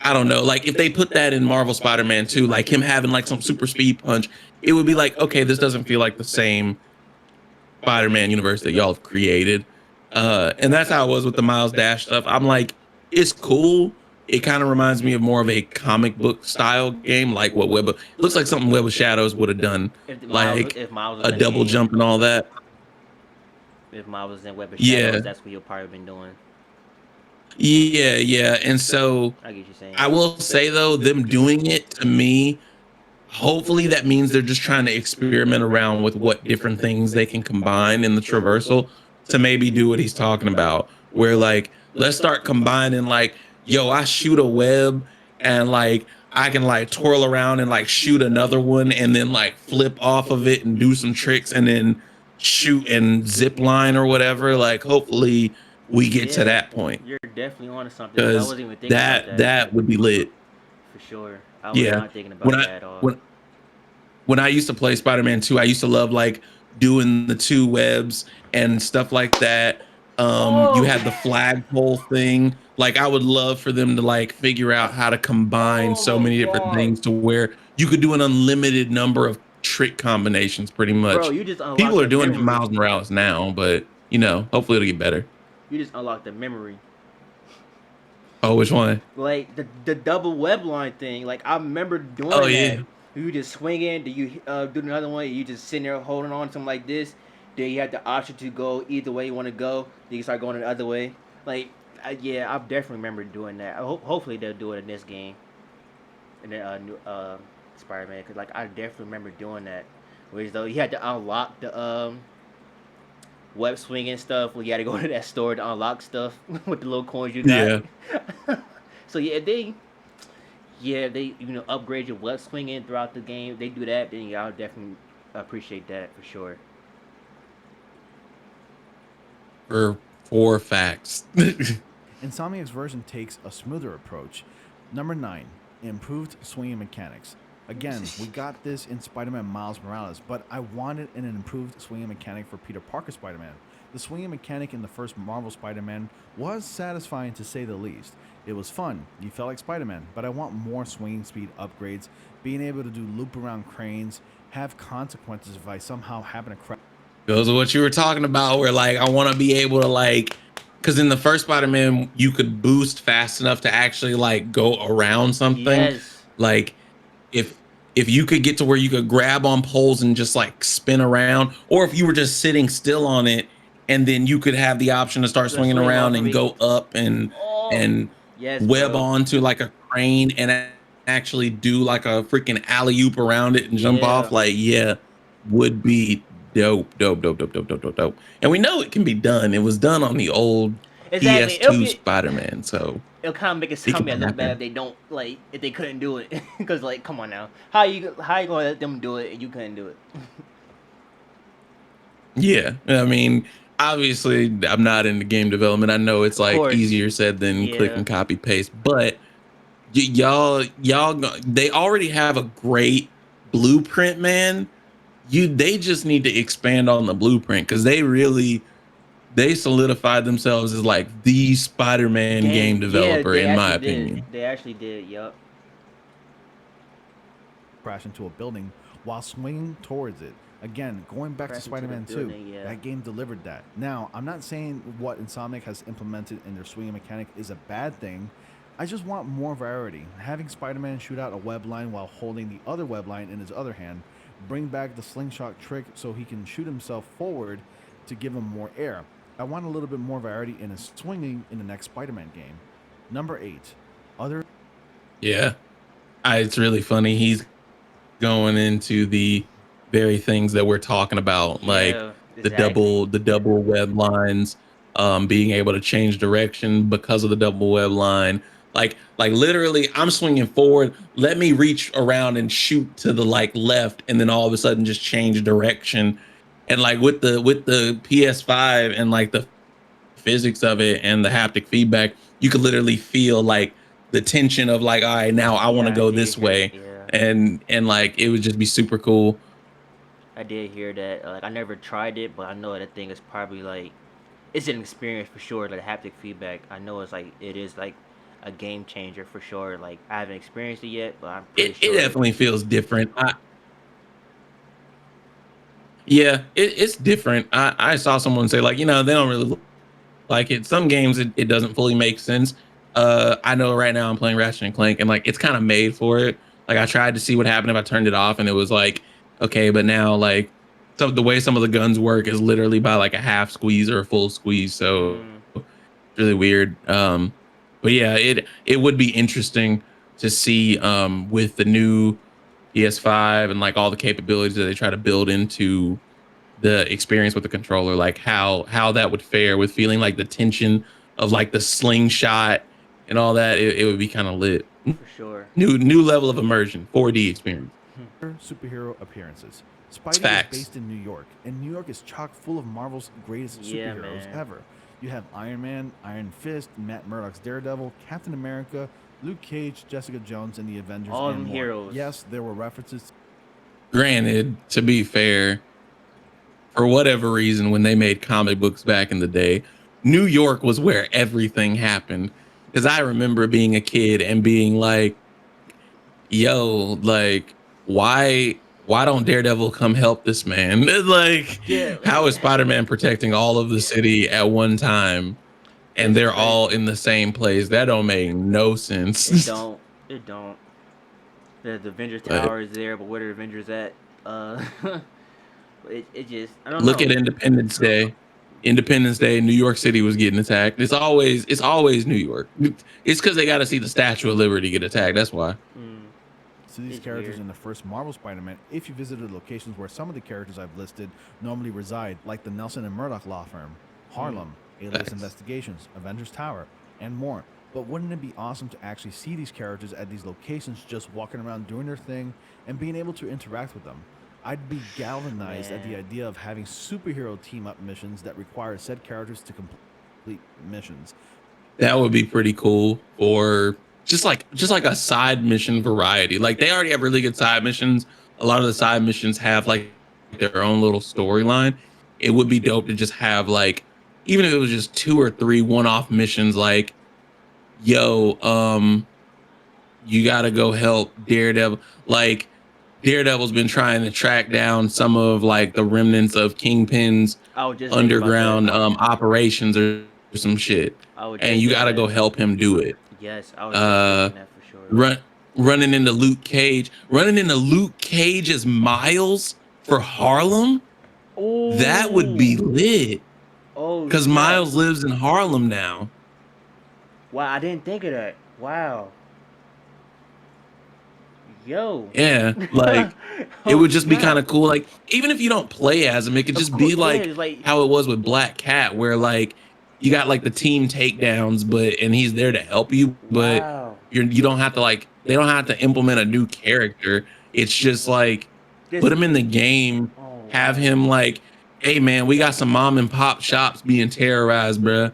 I don't know, like if they put that in Marvel Spider-Man 2, like him having like some super speed punch, it would be like, okay, this doesn't feel like the same Spider-Man universe that y'all have created. And that's how it was with the Miles Dash stuff. I'm like, it's cool. It kind of reminds me of more of a comic book style game, like what Web. It looks like something Web of Shadows would have done, like If Miles was a in the double game, jump and all that. if Miles was in Web of Shadows, Yeah, that's what he'll probably been doing. Yeah. And so I get you saying. I will say though, them doing it to me, hopefully that means they're just trying to experiment around with what different things they can combine in the traversal to maybe do what he's talking about. Where like, let's start combining like, yo, I shoot a web and like I can like twirl around and like shoot another one and then like flip off of it and do some tricks and then shoot and zip line or whatever. Like hopefully we get to Yeah, that point you're definitely onto something because I because wasn't even thinking about that that that would be lit. for sure. I was Yeah. not thinking When about I that at all. when I used to play Spider-Man 2, I used to love like doing the two webs and stuff like that. You Oh, had the flagpole thing. Like I would love for them to like figure out how to combine oh so my many different god, things to where you could do an unlimited number of trick combinations pretty bro! much. You just People unlocked are the doing it in memory. Miles Morales now, but hopefully it'll get better. You just unlocked the memory. Oh, which one? Like the double web line thing. Like I remember Oh doing that. yeah. You just swing in, do you do another one? You just sitting there holding on to something like this. Then you have the option to go either way you want to go. Then you start going the other way. Like yeah, I definitely remember doing that. Hopefully they'll do it in this game, in the new Spider-Man. Cause like I definitely remember doing that. Whereas though you had to unlock the web swinging stuff. Where you had to go to that store to unlock stuff with the little coins you got. Yeah. So they upgrade your web swinging throughout the game. They do that, then y'all definitely appreciate that for sure. For facts. Insomniac's version takes a smoother approach. Number 9, improved swinging mechanics. Again, we got this in Spider-Man Miles Morales, but I wanted an improved swinging mechanic for Peter Parker Spider-Man. The swinging mechanic in the first Marvel Spider-Man was satisfying to say the least. It was fun, you felt like Spider-Man, but I want more swinging speed upgrades, being able to do loop around cranes, have consequences if I somehow happen to crash. Those are what you were talking about, where like I want to be able to like, because in the first Spider-Man you could boost fast enough to actually like go around something. Yes. Like if if you could get to where you could grab on poles and just like spin around, or if you were just sitting still on it and then you could have the option to start Let's swinging swing around off of and it. go up Oh. and Yes, web bro. onto like a crane and actually do like a freaking alley oop around it and jump off. Yeah. Like yeah, would be dope. And we know it can be done. It was done on the old Exactly. PS2 Spider-Man, so It'll kind of make it can it look bad if happen. they don't like if they couldn't do it. Because like, come on now, how you gonna let them do it and you couldn't do it? Yeah, I mean, obviously, I'm not into game development. I know it's Of like course. easier said than click Yeah. and copy paste, but they already have a great blueprint, man. They just need to expand on the blueprint because they solidified themselves as like the Spider-Man game Yeah, developer, they in my actually did. opinion. They actually did. Yup. Crash into a building while swinging towards it. Again, going back to Crash into the Spider-Man 2, building, yeah. that game delivered that. Now, I'm not saying what Insomniac has implemented in their swinging mechanic is a bad thing. I just want more variety. Having Spider-Man shoot out a web line while holding the other web line in his other hand, bring back the slingshot trick so he can shoot himself forward to give him more air. I want a little bit more variety in his swinging in the next Spider-Man game. Number 8, other. Yeah, it's really funny. He's going into the very things that we're talking about, like Yeah. Exactly. the double web lines, being able to change direction because of the double web line. Like literally, I'm swinging forward. Let me reach around and shoot to the like left, and then all of a sudden just change direction. And like with the PS5 and like the physics of it and the haptic feedback, you could literally feel like the tension of like, all right, now I want to Yeah, I go did this hear that. way, Yeah, and like it would just be super cool. I did hear that. Like, I never tried it, but I know that thing is probably like it's an experience for sure. Like haptic feedback, I know it is like a game changer for sure. Like I haven't experienced it yet, but I'm pretty It sure. definitely feels different. Yeah, it's different. I saw someone say like, they don't really like it. Some games it doesn't fully make sense. I know right now I'm playing Ratchet and Clank, and like it's kind of made for it. Like I tried to see what happened if I turned it off, and it was like, okay, but now like the way some of the guns work is literally by like a half squeeze or a full squeeze. So Mm, really weird. But yeah, it would be interesting to see with the new PS5 and like all the capabilities that they try to build into the experience with the controller, like how that would fare with feeling like the tension of like the slingshot and all that. It would be kind of lit. for sure. New level of immersion, 4D experience. Superhero appearances. It's Spidey is facts. based in New York, and New York is chock full of Marvel's greatest Yeah, superheroes man. ever. You have Iron Man, Iron Fist, Matt Murdock's Daredevil, Captain America, Luke Cage, Jessica Jones, and the Avengers, All and them more. heroes. Yes, there were references. Granted, to be fair, for whatever reason, when they made comic books back in the day, New York was where everything happened. Because I remember being a kid and being like, yo, like, why don't Daredevil come help this man? Like, Yeah, how is Spider-Man protecting all of the city at one time and it's they're all crazy. in the same place? That don't make no It sense. don't. It don't. The Avengers But Tower is there, but where the Avengers at? It just I don't look at know. Independence Day. Independence Day, New York City was getting attacked. It's always New York. It's because they got to see the Statue of Liberty get attacked. That's why. Mm, To these it's characters weird. in the first Marvel Spider-Man if you visited locations where some of the characters I've listed normally reside, like the Nelson and Murdoch law firm, Harlem, Alias Facts. Investigations, Avengers Tower, and more. But wouldn't it be awesome to actually see these characters at these locations just walking around doing their thing and being able to interact with them? I'd be galvanized at the Man. idea of having superhero team up missions that require said characters to complete missions. That would be pretty cool for just like a side mission variety. Like they already have really good side missions. A lot of the side missions have like their own little storyline. It would be dope to just have like even if it was just two or three one-off missions like yo you got to go help Daredevil. Like Daredevil's been trying to track down some of like the remnants of Kingpin's I was just thinking about that. underground operations or some shit, I was and just you thinking got to that. go help him do it. Yes, I was just Uh, thinking that for sure. run running into Luke Cage's Miles for Harlem. That would be Oh, lit oh because snap! Miles lives in Harlem now. Wow, I didn't think of that. Wow, yo. Yeah, like it Oh would just be kind snap! of cool. Like, even if you don't play as him, it could Of just course, be yeah. like It's like how it was with Black Cat, where like you got like the team takedowns, but and he's there to help you, but wow. you don't have to like they don't have to implement a new character. It's just like put This. him in the game, Oh have wow. him like, hey man, we got some mom and pop shops being terrorized, bruh.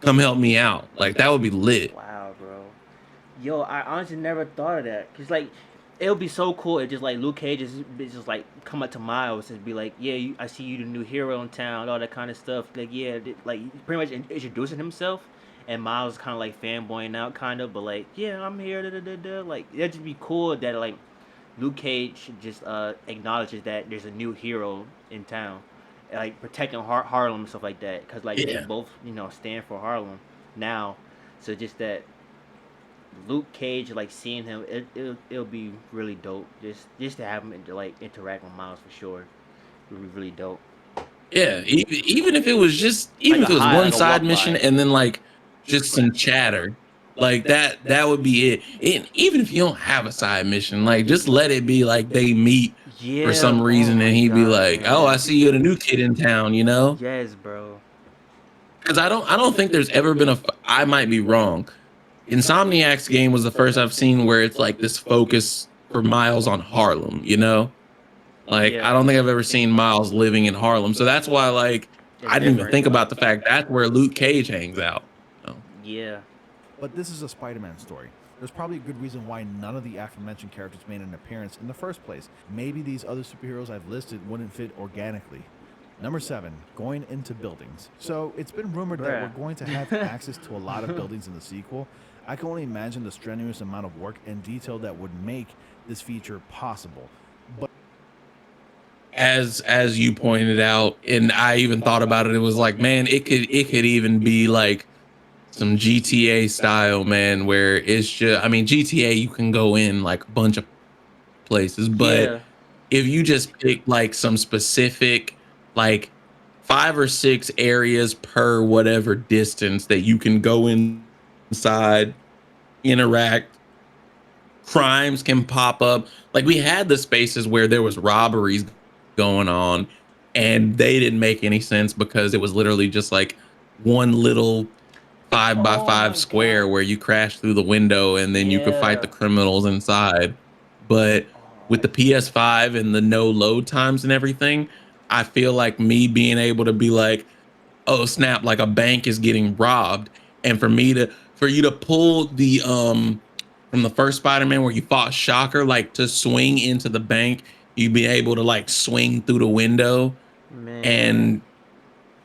Come help me out. Like that would be lit. Wow, bro. Yo, I honestly never thought of that. Cause like, it would be so cool if just like Luke Cage is just like come up to Miles and be like, yeah, I see you the new hero in town, all that kind of stuff. Like, yeah, like pretty much introducing himself, and Miles kind of like fanboying out, kind of, but like, yeah, I'm here. Da, da, da, da. Like, that'd just be cool that like Luke Cage just acknowledges that there's a new hero in town, like protecting Harlem and stuff like that. Cause like they Yeah. both stand for Harlem now, so just that Luke Cage, like seeing him, it'll be really dope. Just to have him like interact with Miles for sure, it would be really dope. Yeah, even if it was just Like even a if it was high, one like a side walk mission by. and then like just some chatter, like that would be it. And even if you don't have a side mission, like just let it be like they meet for Yeah. some Oh reason and my he'd be God, like, "Oh, I man. see you're the new kid in town," you know? Yes, bro. Because I don't think there's ever been I might be wrong. Insomniac's game was the first I've seen where it's like this focus for Miles on Harlem, you know? Like, Yeah, I don't think I've ever seen Miles living in Harlem. So that's why, like, it's I didn't even different. think about the fact that's where Luke Cage hangs out. Oh, Yeah. But this is a Spider-Man story. There's probably a good reason why none of the aforementioned characters made an appearance in the first place. Maybe these other superheroes I've listed wouldn't fit organically. Number 7, going into buildings. So it's been rumored that we're Bruh. going to have access to a lot of buildings in the sequel. I can only imagine the strenuous amount of work and detail that would make this feature possible. But as you pointed out, and I even thought about it, it was like, man, it could even be like some GTA style, man, where it's just I mean, GTA you can go in like a bunch of places, but Yeah. if you just pick like some specific like 5 or 6 areas per whatever distance that you can go in inside, interact, crimes can pop up. Like we had the spaces where there was robberies going on and they didn't make any sense because it was literally just like one little 5 by 5 Oh my square god. where you crash through the window and then you could fight the Yeah. criminals inside. But with Oh, the PS5 and the no load times and everything, I feel like me being able to be like, oh snap, like a bank is getting robbed, and for you to pull the from the first Spider-Man where you fought Shocker, like to swing into the bank, you'd be able to like swing through the window man.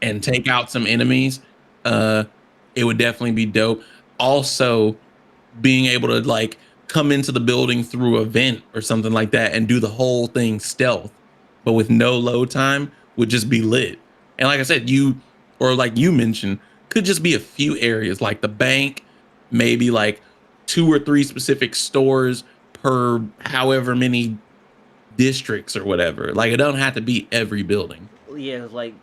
and take out some enemies. uh it would definitely be dope. Also, being able to like come into the building through a vent or something like that and do the whole thing stealth, but with no load time would just be lit. And like I said, or like you mentioned, could just be a few areas like the bank, maybe like 2 or 3 specific stores per however many districts or whatever. Like it don't have to be every building. Yeah, it's like,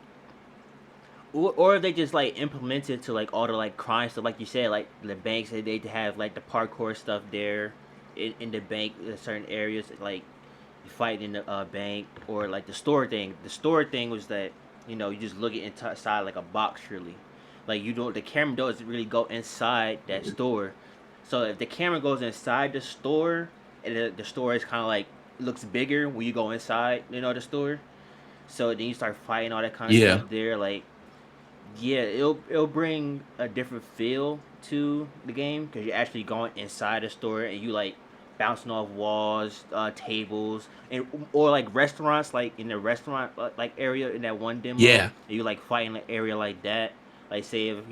or if they just like implement it to like all the like crime stuff, like you said, like the banks, they have like the parkour stuff there in the bank, in certain areas, like you fight in the bank, or like the store thing. The store thing was that, you just look it inside like a box, really. Like, the camera doesn't really go inside that store. So if the camera goes inside the store, and the store is kind of like looks bigger when you go inside, the store. So then you start fighting all that kind of stuff Yeah. there. Like, yeah, it'll bring a different feel to the game because you're actually going inside the store and you like bouncing off walls, tables, and or like restaurants, like in the restaurant like area in that one demo, Yeah. and you like fighting an area like that. Like, say if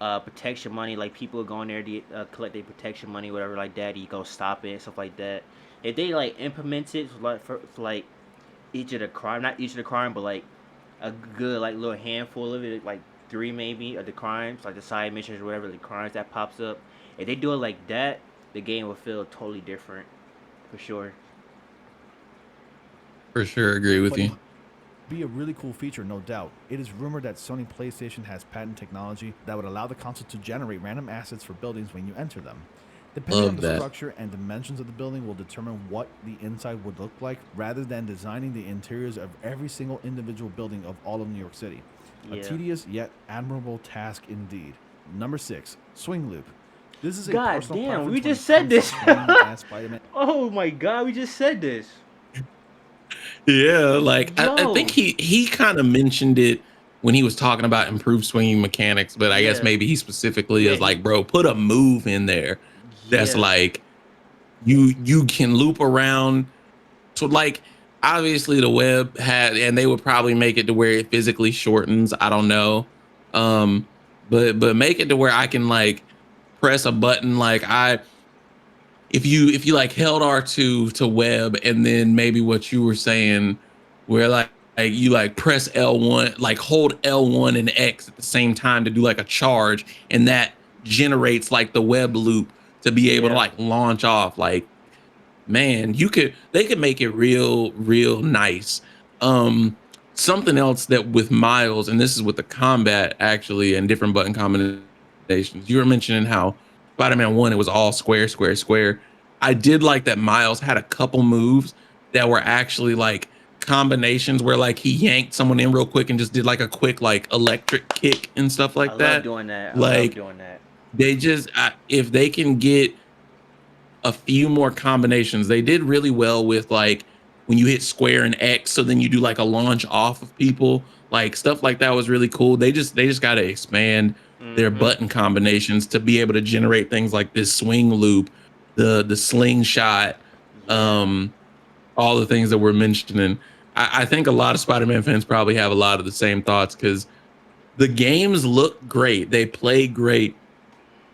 protection money, like people going there to collect their protection money, whatever like that. You go stop it, stuff like that. If they like implement it for like each of the crime, not each of the crime, but like a good like little handful of it, like three maybe of the crimes, like the side missions or whatever the crimes that pops up. If they do it like that, the game will feel totally different, for sure. For sure, agree with But it you. would be a really cool feature, no doubt. It is rumored that Sony PlayStation has patent technology that would allow the console to generate random assets for buildings when you enter them. Depending on Love the that. structure and dimensions of the building will determine what the inside would look like rather than designing the interiors of every single individual building of all of New York City. A Yeah. tedious yet admirable task indeed. Number 6, Swing Loop. This is a God personal damn, preference we when just it said comes to this. swinging as Spider-Man. Oh my god, we just said this. Yeah, like I think Yo. he kind of mentioned it when he was talking about improved swinging mechanics, but I guess Yeah. maybe he specifically Yeah. is like, bro, put a move in there that's Yeah. like you can loop around. So like obviously the web had, and they would probably make it to where it physically shortens. I don't know. Um, but make it to where I can like press a button like I if you like held R2 to web and then maybe what you were saying where like you like press L1, like hold L1 and X at the same time to do like a charge, and that generates like the web loop to be able to Yeah. like launch off. Like, man, they could make it real nice. um Something else that with Miles, and this is with the combat actually and different button combinations, you were mentioning how Spider-Man 1, it was all square square square. I did like that Miles had a couple moves that were actually like combinations where like he yanked someone in real quick and just did like a quick like electric kick and stuff I like love that. doing that. I love Like doing that. they just if they can get a few more combinations. They did really well with like when you hit square and X, so then you do like a launch off of people. Like stuff like that was really cool. They just got to expand their Mm-hmm. button combinations to be able to generate things like this swing loop, the slingshot, Yeah. um, all the things that we're mentioning. I think a lot of Spider-Man fans probably have a lot of the same thoughts because the games look great, they play great,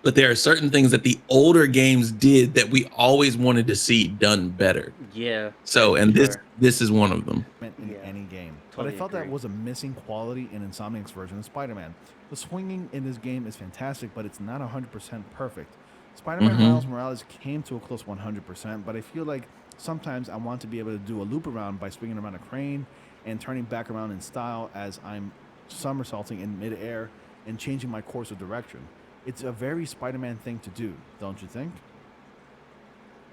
but there are certain things that the older games did that we always wanted to see done better. Yeah. Yeah, So, for and sure. this is one of them. In Yeah. any game. But I Totally felt that agree. was a missing quality in Insomniac's version of Spider-Man. The swinging in this game is fantastic, but it's not 100% perfect. Spider-Man Miles Hmm. Morales came to a close 100%, but I feel like sometimes I want to be able to do a loop around by swinging around a crane and turning back around in style as I'm somersaulting in midair and changing my course of direction. It's a very Spider-Man thing to do, don't you think?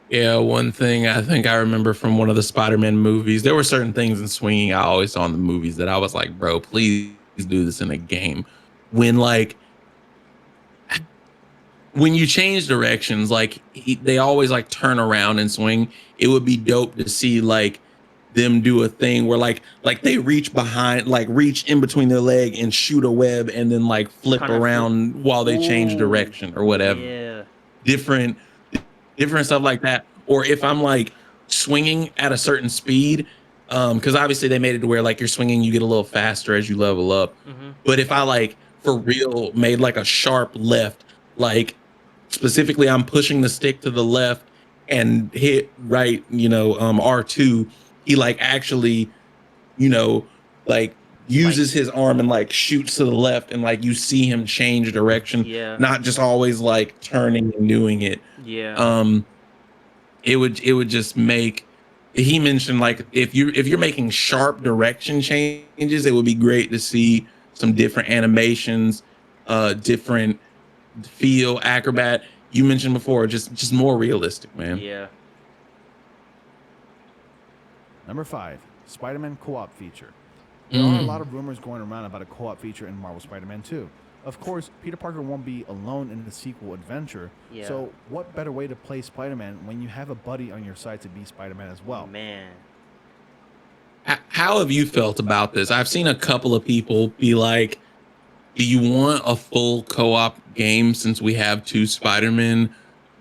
Yeah, one thing I think I remember from one of the Spider-Man movies, there were certain things in swinging I always saw in the movies that I was like, bro, please do this in a game. When like when you change directions, like they always like turn around and swing. It would be dope to see like them do a thing where like they reach behind, like reach in between their leg and shoot a web, and then like flip Kind of flip. around while they change Ooh, direction or whatever. yeah. Different different stuff like that. Or if I'm like swinging at a certain speed, because obviously they made it to where like you're swinging, you get a little faster as you level up. Mm-hmm. But if I like for real made like a sharp left, like specifically I'm pushing the stick to the left and hit right, R2, he like actually, you know, like Like, uses his arm and like shoots to the left, and like you see him change direction, yeah, not just always like turning and doing it. yeah, Um, it would just make, he mentioned like if you're making sharp direction changes, it would be great to see some different animations, different feel acrobat. You mentioned before, just more realistic, man. yeah. Number 5, Spider-Man co-op feature. There are a lot Mm. of rumors going around about a co-op feature in Marvel Spider-Man 2. Of course, Peter Parker won't be alone in the sequel adventure, Yeah. so what better way to play Spider-Man when you have a buddy on your side to be Spider-Man as well? Man. How have you felt about this? I've seen a couple of people be like, do you want a full co-op game since we have two Spider-Men?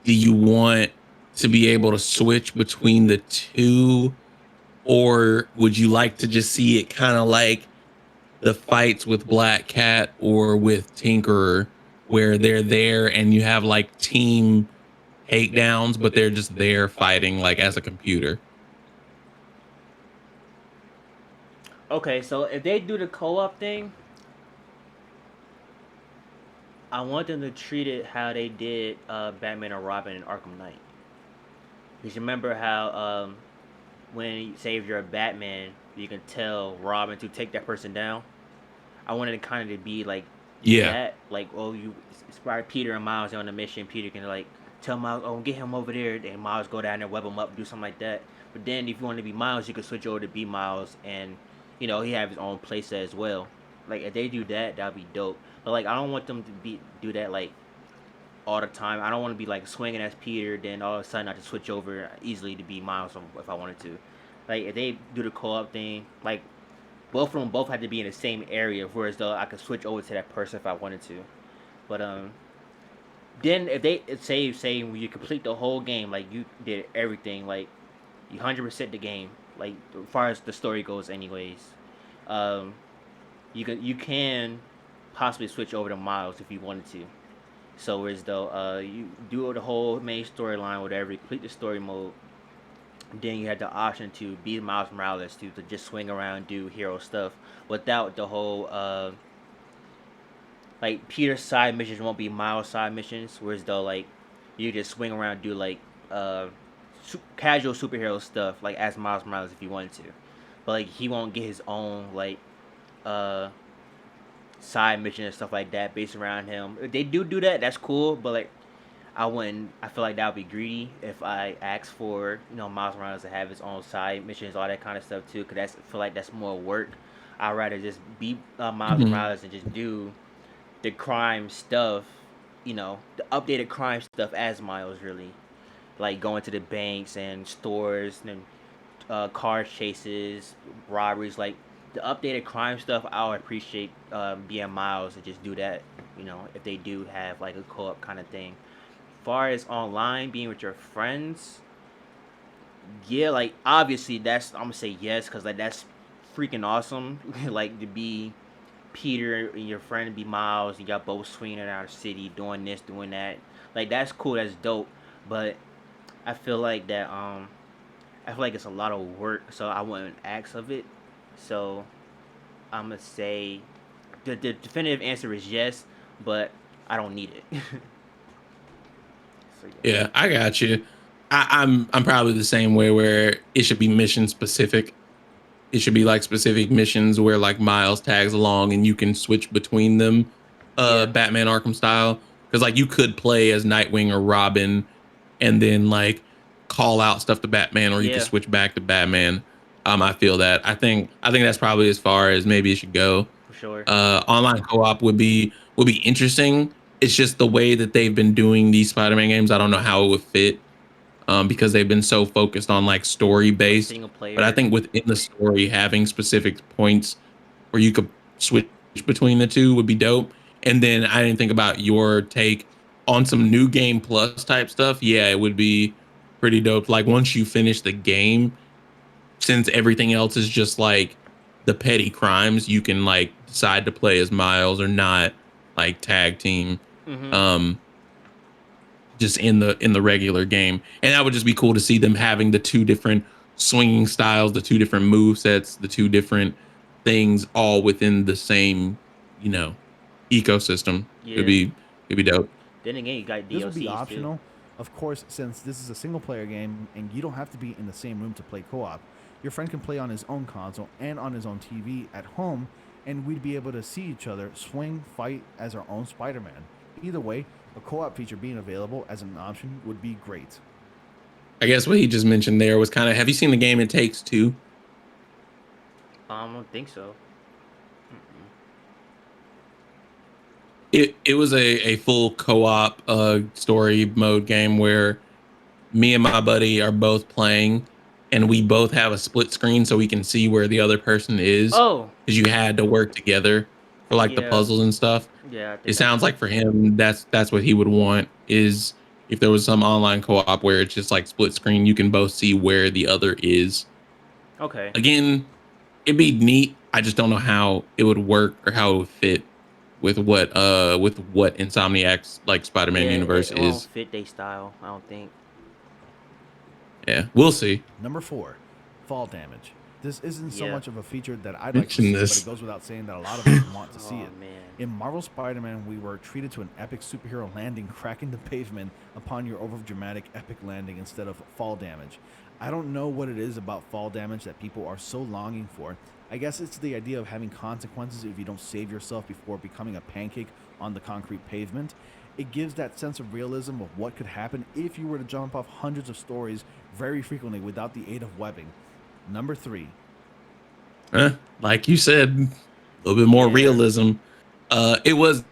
Do you want to be able to switch between the two? Or would you like to just see it kind of like the fights with Black Cat or with Tinkerer, where they're there and you have like team takedowns, but they're just there fighting like as a computer? Okay, so if they do the co-op thing, I want them to treat it how they did Batman and Robin in Arkham Knight. Because you remember how when you say if you're a Batman, you can tell Robin to take that person down. I wanted it kind of to be like Yeah. that, like, oh, you inspire Peter and Miles on a mission. Peter can like tell Miles, oh, get him over there, and Miles go down there, web him up, do something like that. But then if you want to be Miles, you could switch over to be Miles, and he have his own playset as well. Like if they do that, that'd be dope. But like I don't want them to do that like all the time. I don't want to be like swinging as Peter, then all of a sudden I just switch over easily to be Miles if I wanted to. Like if they do the co-op thing, like both of them both had to be in the same area, whereas though I could switch over to that person if I wanted to. But then if they say when you complete the whole game, like you did everything, like you 100% the game, like as far as the story goes, anyways. Um, you can possibly switch over to Miles if you wanted to. So whereas though you do the whole main storyline, whatever, you complete the story mode, then you had the option to be Miles Morales to just swing around, do hero stuff without the whole like Peter's side missions won't be Miles side missions. Whereas though like you just swing around, do like casual superhero stuff like as Miles Morales if you wanted to, but like he won't get his own like uh side mission and stuff like that based around him. If they do that, that's cool. But like I wouldn't. I feel like that would be greedy if I asked for Miles Morales to have his own side missions, all that kind of stuff too. Cause I feel like that's more work. I'd rather just be Miles Mhm. Morales and just do the crime stuff. The updated crime stuff as Miles really, like going to the banks and stores and car chases, robberies, like the updated crime stuff. I would appreciate being Miles and just do that. If they do have like a co-op kind of thing. Far as online being with your friends, yeah, like obviously that's I'm gonna say yes because like that's freaking awesome. Like to be Peter and your friend be Miles, you got both swinging around the city doing this, doing that. Like that's cool, that's dope. But I feel like that I feel like it's a lot of work, so I wouldn't ask of it. So I'm gonna say the definitive answer is yes, but I don't need it. So yeah. Yeah, I got you. I'm probably the same way where it should be mission specific. It should be like specific missions where like Miles tags along and you can switch between them, Yeah. Batman Arkham style. because like you could play as Nightwing or Robin, and then like call out stuff to Batman, or you could Yeah, switch back to Batman. I feel that. I think that's probably as far as maybe it should go. for sure. Online co-op would be interesting. It's just the way that they've been doing these Spider-Man games. I don't know how it would fit, because they've been so focused on like story Like based. single But I player. think within the story, having specific points where you could switch between the two would be dope. And then I didn't think about your take on some new game plus type stuff. Yeah, it would be pretty dope. Like once you finish the game, since everything else is just like the petty crimes, you can like decide to play as Miles or not, like tag team. Mm-hmm. Um, just in the regular game, and that would just be cool to see them having the two different swinging styles, the two different move sets, the two different things all within the same, you know, ecosystem. it'd Yeah. be it'd be dope. Then again, you got This will be DLCs too. optional, of course, since this is a single player game and you don't have to be in the same room to play co op. Your friend can play on his own console and on his own TV at home, and we'd be able to see each other swing, fight as our own Spider Man. Either way, a co op feature being available as an option would be great. I guess what he just mentioned there was kind of, have you seen the game It Takes Two? I don't think so. Mm-mm. It was a full co-op story mode game where me and my buddy are both playing, and we both have a split screen so we can see where the other person is, Oh, because you had to work together for like the yeah, puzzles and stuff. yeah. I It think I sounds know. like for him that's what he would want, is if there was some online co-op where it's just like split screen, you can both see where the other is. Okay. Again, it'd be neat. I just don't know how it would work or how it would fit with what Insomniac's like Spider-Man Yeah, universe it won't is. fit their style. I don't think. Yeah, we'll see. Number 4, fall damage. This isn't so Yeah. much of a feature that I'd like to Mention see, but this. it goes without saying that a lot of us want to see Oh it. man. In Marvel Spider-Man, we were treated to an epic superhero landing, cracking the pavement upon your overdramatic epic landing instead of fall damage. I don't know what it is about fall damage that people are so longing for. I guess it's the idea of having consequences if you don't save yourself before becoming a pancake on the concrete pavement. It gives that sense of realism of what could happen if you were to jump off hundreds of stories very frequently without the aid of webbing. Number 3, Like you said, a little bit more Yeah. realism. It was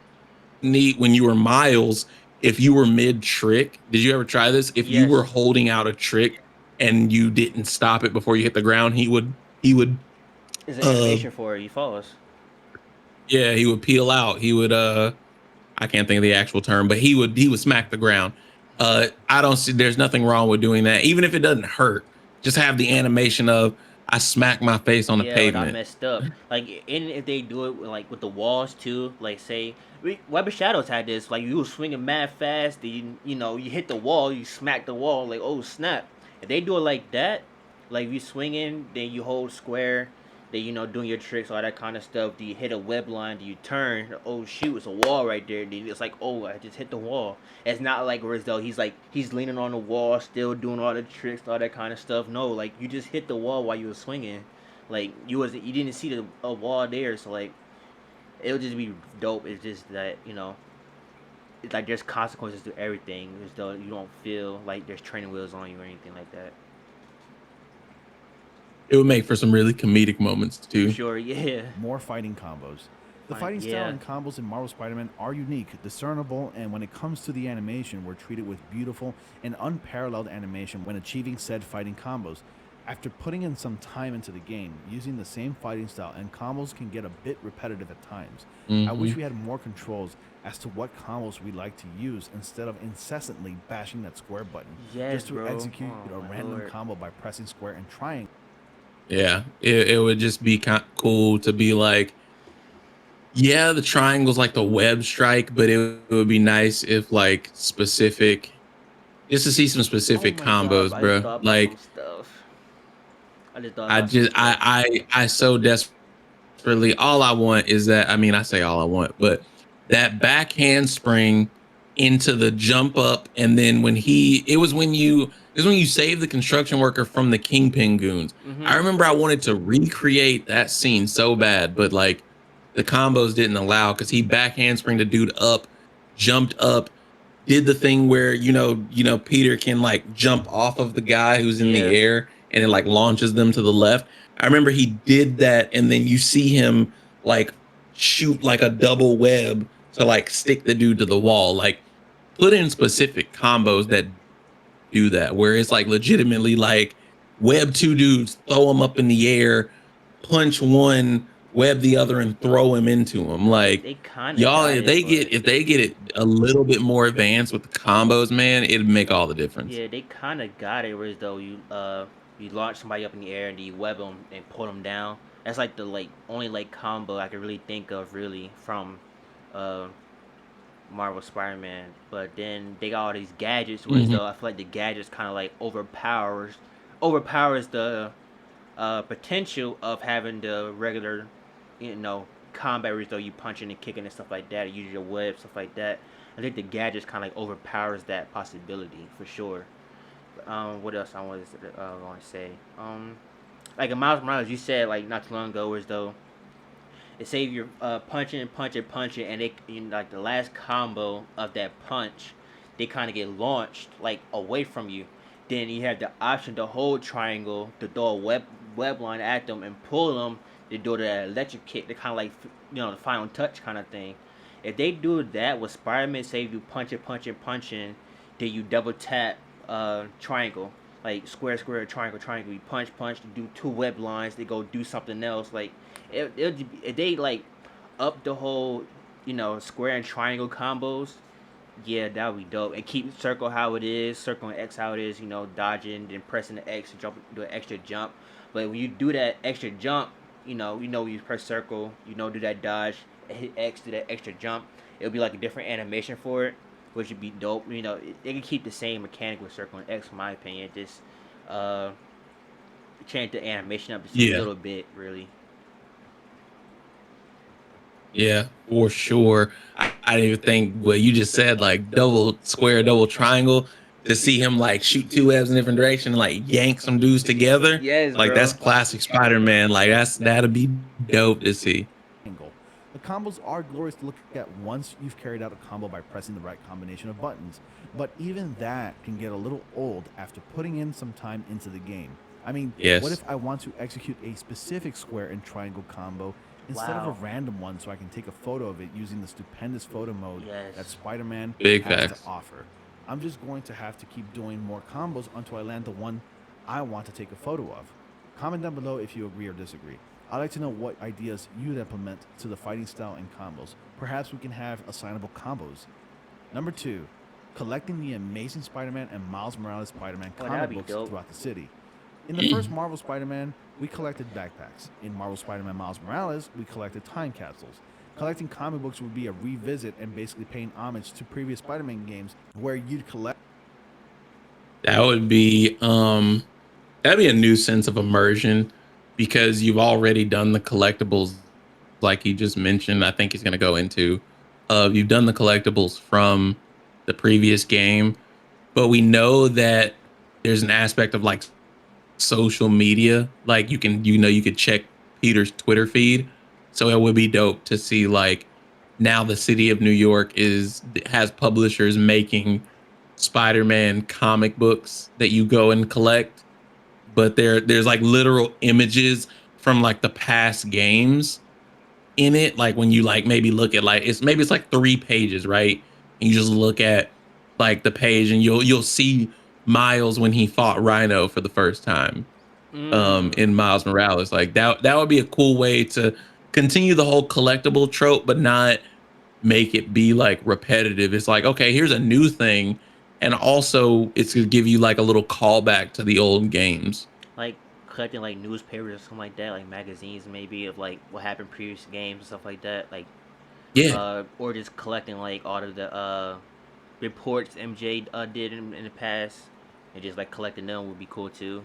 neat when you were Miles. If you were mid trick, did you ever try this? If you were Yes. holding out a trick and you didn't stop it before you hit the ground, he would There's an uh animation for it. He falls. yeah, he would peel out. He would I can't think of the actual term, but he would smack the ground. I don't see, there's nothing wrong with doing that, even if it doesn't hurt. Just have the animation of I smack my face on the Yeah, like I pavement. messed up. Like, and if they do it with, like with the walls too, like say, Web of Shadows had this. Like you was swinging mad fast, then you hit the wall, you smack the wall, like oh snap. If they do it like that, like you swinging, then you hold square, then doing your tricks, all that kind of stuff. Do you hit a web line? Do you turn? Oh shoot, it's a wall right there. Then it's like oh I just hit the wall. It's not like where as though he's leaning on the wall, still doing all the tricks, all that kind of stuff. No, like you just hit the wall while you were swinging. Like you didn't see the a wall there, so like it'll just be dope. It's just that it's like there's consequences to everything. As though you don't feel like there's training wheels on you or anything like that. It would make for some really comedic moments For too. sure, yeah. more fighting combos. The fighting style Yeah. and combos in Marvel Spider-Man are unique, discernible, and when it comes to the animation, we're treated with beautiful and unparalleled animation when achieving said fighting combos. After putting in some time into the game, using the same fighting style and combos can get a bit repetitive at times. I wish Hmm. we had more controls as to what combos we like to use instead of incessantly bashing that square button Yes, just to bro. execute Oh a my random lord. combo by pressing square and triangle. Yeah, it would just be kind of cool to be like, yeah, the triangle's like the web strike, but it would be nice if like specific, just to see some Oh specific my god, combos, but I just bro. thought about some Like stuff. I just thought I about some just stuff. I so desperately, all I want is that, I mean, I say all I want, but that back handspring into the jump up, and then when he it was when you save the construction worker from the Kingpin goons. I Mm-hmm. remember I wanted to recreate that scene so bad, but like the combos didn't allow, because he back handspring the dude up, jumped up, did the thing where Peter can like jump off of the guy who's in the Yeah. air and it like launches them to the left. I remember he did that, and then you see him like shoot like a double web to like stick the dude to the wall. Like put in specific combos that do that, where it's like legitimately like web two dudes, throw them up in the air, punch one, web the other, and throw him into him. Like They kind of y'all, got if it, they but get if they get it a little bit more advanced with the combos, man, it'd make all the difference. yeah, they kind of got it. Whereas though you launch somebody up in the air and you web them and pull them down. That's like the like only like combo I could really think of really from uh Marvel Spider-Man. But then they got all these gadgets. Whereas Mhm. though I feel like the gadgets kind of like overpowers the potential of having the regular, you know, combat where though you punching and kicking and stuff like that, use your web stuff like that. I think the gadgets kind of like overpowers that possibility for sure. What else I was going to say? Like in Miles Morales, you said like not too long ago, as though it say you're punching and punching and punching, and like the last combo of that punch, they kind of get launched like away from you. Then you have the option to hold triangle to throw a web line at them and pull them to do that electric kick. The kind of like the final touch kind of thing. If they do that with Spider-Man, say you punching, punching, punching, then you double tap triangle, like square, square, triangle, triangle. You punch, punch, do two web lines. They go do something else. Like if they like up the whole, square and triangle combos, yeah, that would be dope. And keep circle how it is, circle and X how it is. Dodging, then pressing the X to jump, do an extra jump. But when you do that extra jump, you press circle, do that dodge, hit X, do that extra jump. It'll be like a different animation for it, which would be dope. They can keep the same mechanic with circle and X, in my opinion. Just uh, change the animation up just a Yeah. little bit, really. Yeah, for sure. I didn't even think what you just said, like double square, double triangle, to see him like shoot two webs in different direction and like yank some dudes together. Yes, Like that's bro. classic Spider-Man. Like that'd be dope to see. Angle. The combos are glorious to look at once you've carried out a combo by pressing the right combination of buttons, but even that can get a little old after putting in some time into the game. I mean, what Yes. if I want to execute a specific square and triangle combo instead of a Wow. random one so I can take a photo of it using the stupendous photo mode that Yes. Spider-Man Big has to facts. offer? I'm just going to have to keep doing more combos until I land the one I want to take a photo of. Comment down below if you agree or disagree. I'd like to know what ideas you'd implement to the fighting style and combos. Perhaps we can have assignable combos. Number 2, collecting the Amazing Spider-Man and Miles Morales Spider-Man Oh, that'd comic be books dope. throughout the city. In the first Marvel Spider-Man, we collected backpacks. In Marvel Spider-Man Miles Morales, we collected time capsules. Collecting comic books would be a revisit and basically paying homage to previous Spider-Man games where you'd collect. That would be that'd be a new sense of immersion because you've already done the collectibles like he just mentioned. I think he's gonna go into you've done the collectibles from the previous game, but we know that there's an aspect of like social media. Like you could check Peter's Twitter feed. So it would be dope to see like now the city of New York has publishers making Spider-Man comic books that you go and collect, but there's like literal images from like the past games in it. Like when you like maybe look at like it's like 3 pages, right? And you just look at like the page and you'll see Miles when he fought Rhino for the first time Mm. in Miles Morales. Like that would be a cool way to continue the whole collectible trope, but not make it be like repetitive. It's like, okay, here's a new thing. And also it's gonna give you like a little callback to the old games. Like collecting like newspapers or something like that, like magazines maybe of like what happened previous games and stuff like that. Like Yeah, or just collecting like all of the reports MJ did in the past, and just like collecting them would be cool too.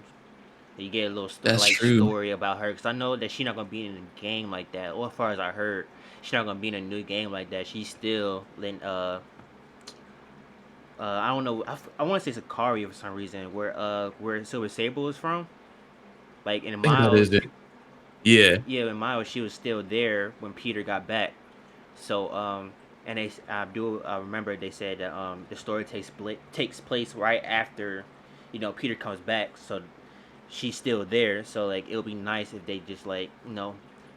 You get a little that's like true. story about her, because I know that she's not gonna be in a game like that. Or as far as I heard, she's not gonna be in a new game like that. She's still in I don't know. I want to say Sakari for some reason, where Silver Sable is from. Like in I think that is Miles, it. Yeah. yeah, in Miles she was still there when Peter got back. So And I do remember they said that the story takes place right after, Peter comes back. So she's still there. So like it would be nice if they just like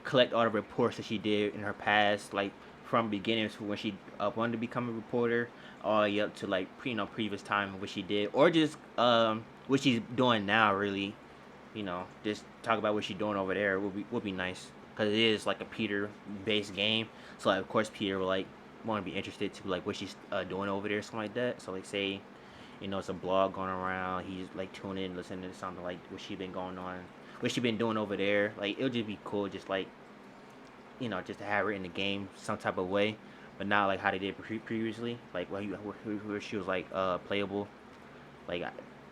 collect all the reports that she did in her past, like from beginning to when she wanted to become a reporter, all the way up to like previous time what she did, or just what she's doing now. Really, just talk about what she's doing over there would be nice because it is like a Peter based game. So like, of course Peter will like want to be interested to like what she's doing over there, something like that. So like say it's a blog going around. He's like tuning in, listening to something like what she been going on, what she been doing over there. Like it would just be cool, just like just to have her in the game some type of way, but not like how they did previously. Like where she was like playable. Like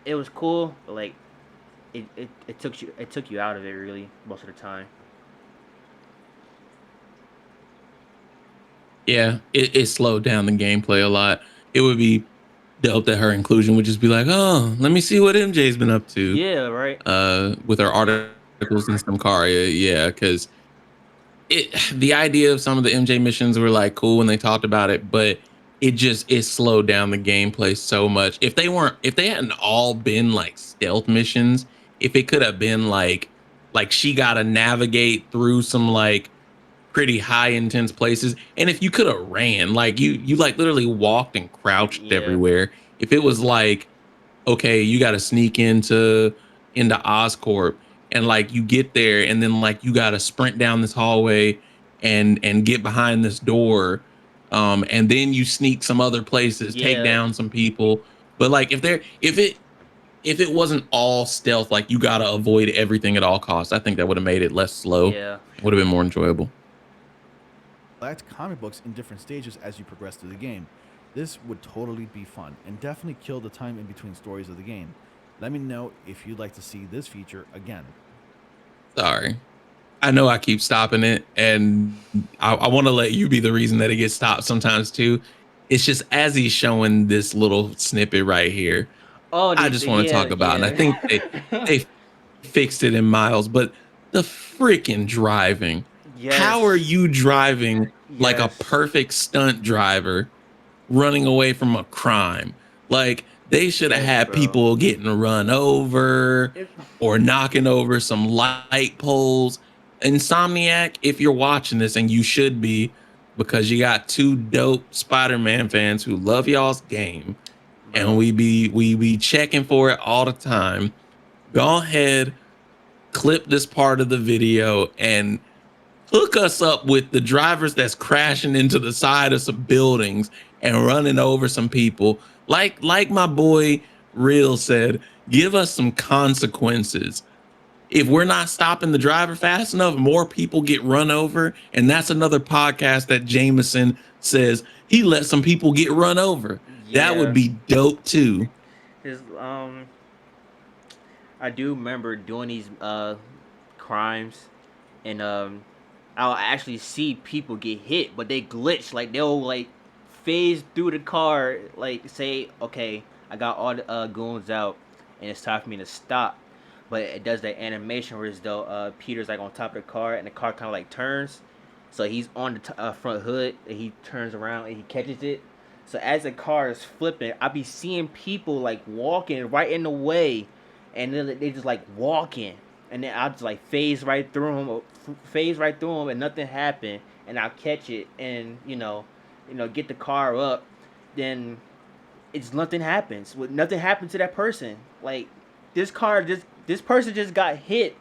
it was cool, but like it took you out of it really most of the time. Yeah, it slowed down the gameplay a lot. It would be dope that her inclusion would just be like, oh, let me see what MJ's been up to Yeah, right. with her articles in some car. Yeah, because it the idea of some of the MJ missions were like cool when they talked about it, but it slowed down the gameplay so much. If they hadn't all been like stealth missions, if it could have been like she got to navigate through some like pretty high intense places, and if you could have ran, like you like literally walked and crouched Yeah, everywhere. If it was like, okay, you got to sneak into Oscorp, and like you get there and then like you got to sprint down this hallway and get behind this door, and then you sneak some other places, take yeah, down some people. But like if it wasn't all stealth, like you got to avoid everything at all costs, I think that would have made it less slow. yeah. It would have been more enjoyable. Collect comic books in different stages as you progress through the game. This would totally be fun and definitely kill the time in between stories of the game. Let me know if you'd like to see this feature again. Sorry. I know I keep stopping it, and I want to let you be the reason that it gets stopped sometimes too. It's just as he's showing this little snippet right here, Oh, I just want to yeah, talk about, and I think yeah. they fixed it in Miles, but the freaking driving. How are Yes, you driving like a yes, perfect stunt driver running away from a crime? Like they should have yes, had bro. people getting run over It, or knocking over some light poles. Insomniac, if you're watching this, and you should be, because you got two dope Spider-Man fans who love y'all's game, and bro. we be checking for it all the time. Go ahead, clip this part of the video and hook us up with the drivers that's crashing into the side of some buildings and running over some people. Like my boy Real said, give us some consequences. If we're not stopping the driver fast enough, more people get run over. And that's another podcast that Jameson says he let some people get run over. That would Yeah, be dope too. his I do remember doing these crimes, and I'll actually see people get hit, but they glitch. Like they'll like phase through the car. Like say, okay, I got all the goons out, and it's time for me to stop. But it does that animation where as though Peter's like on top of the car, and the car kind of like turns. So he's on the front hood, and he turns around and he catches it. So as the car is flipping, I be seeing people like walking right in the way, and then they just like walking, and then I'll just like phase right through them, and nothing happened, and I'll catch it, and get the car up, then it's nothing happens. Nothing happened to that person. Like this person just got hit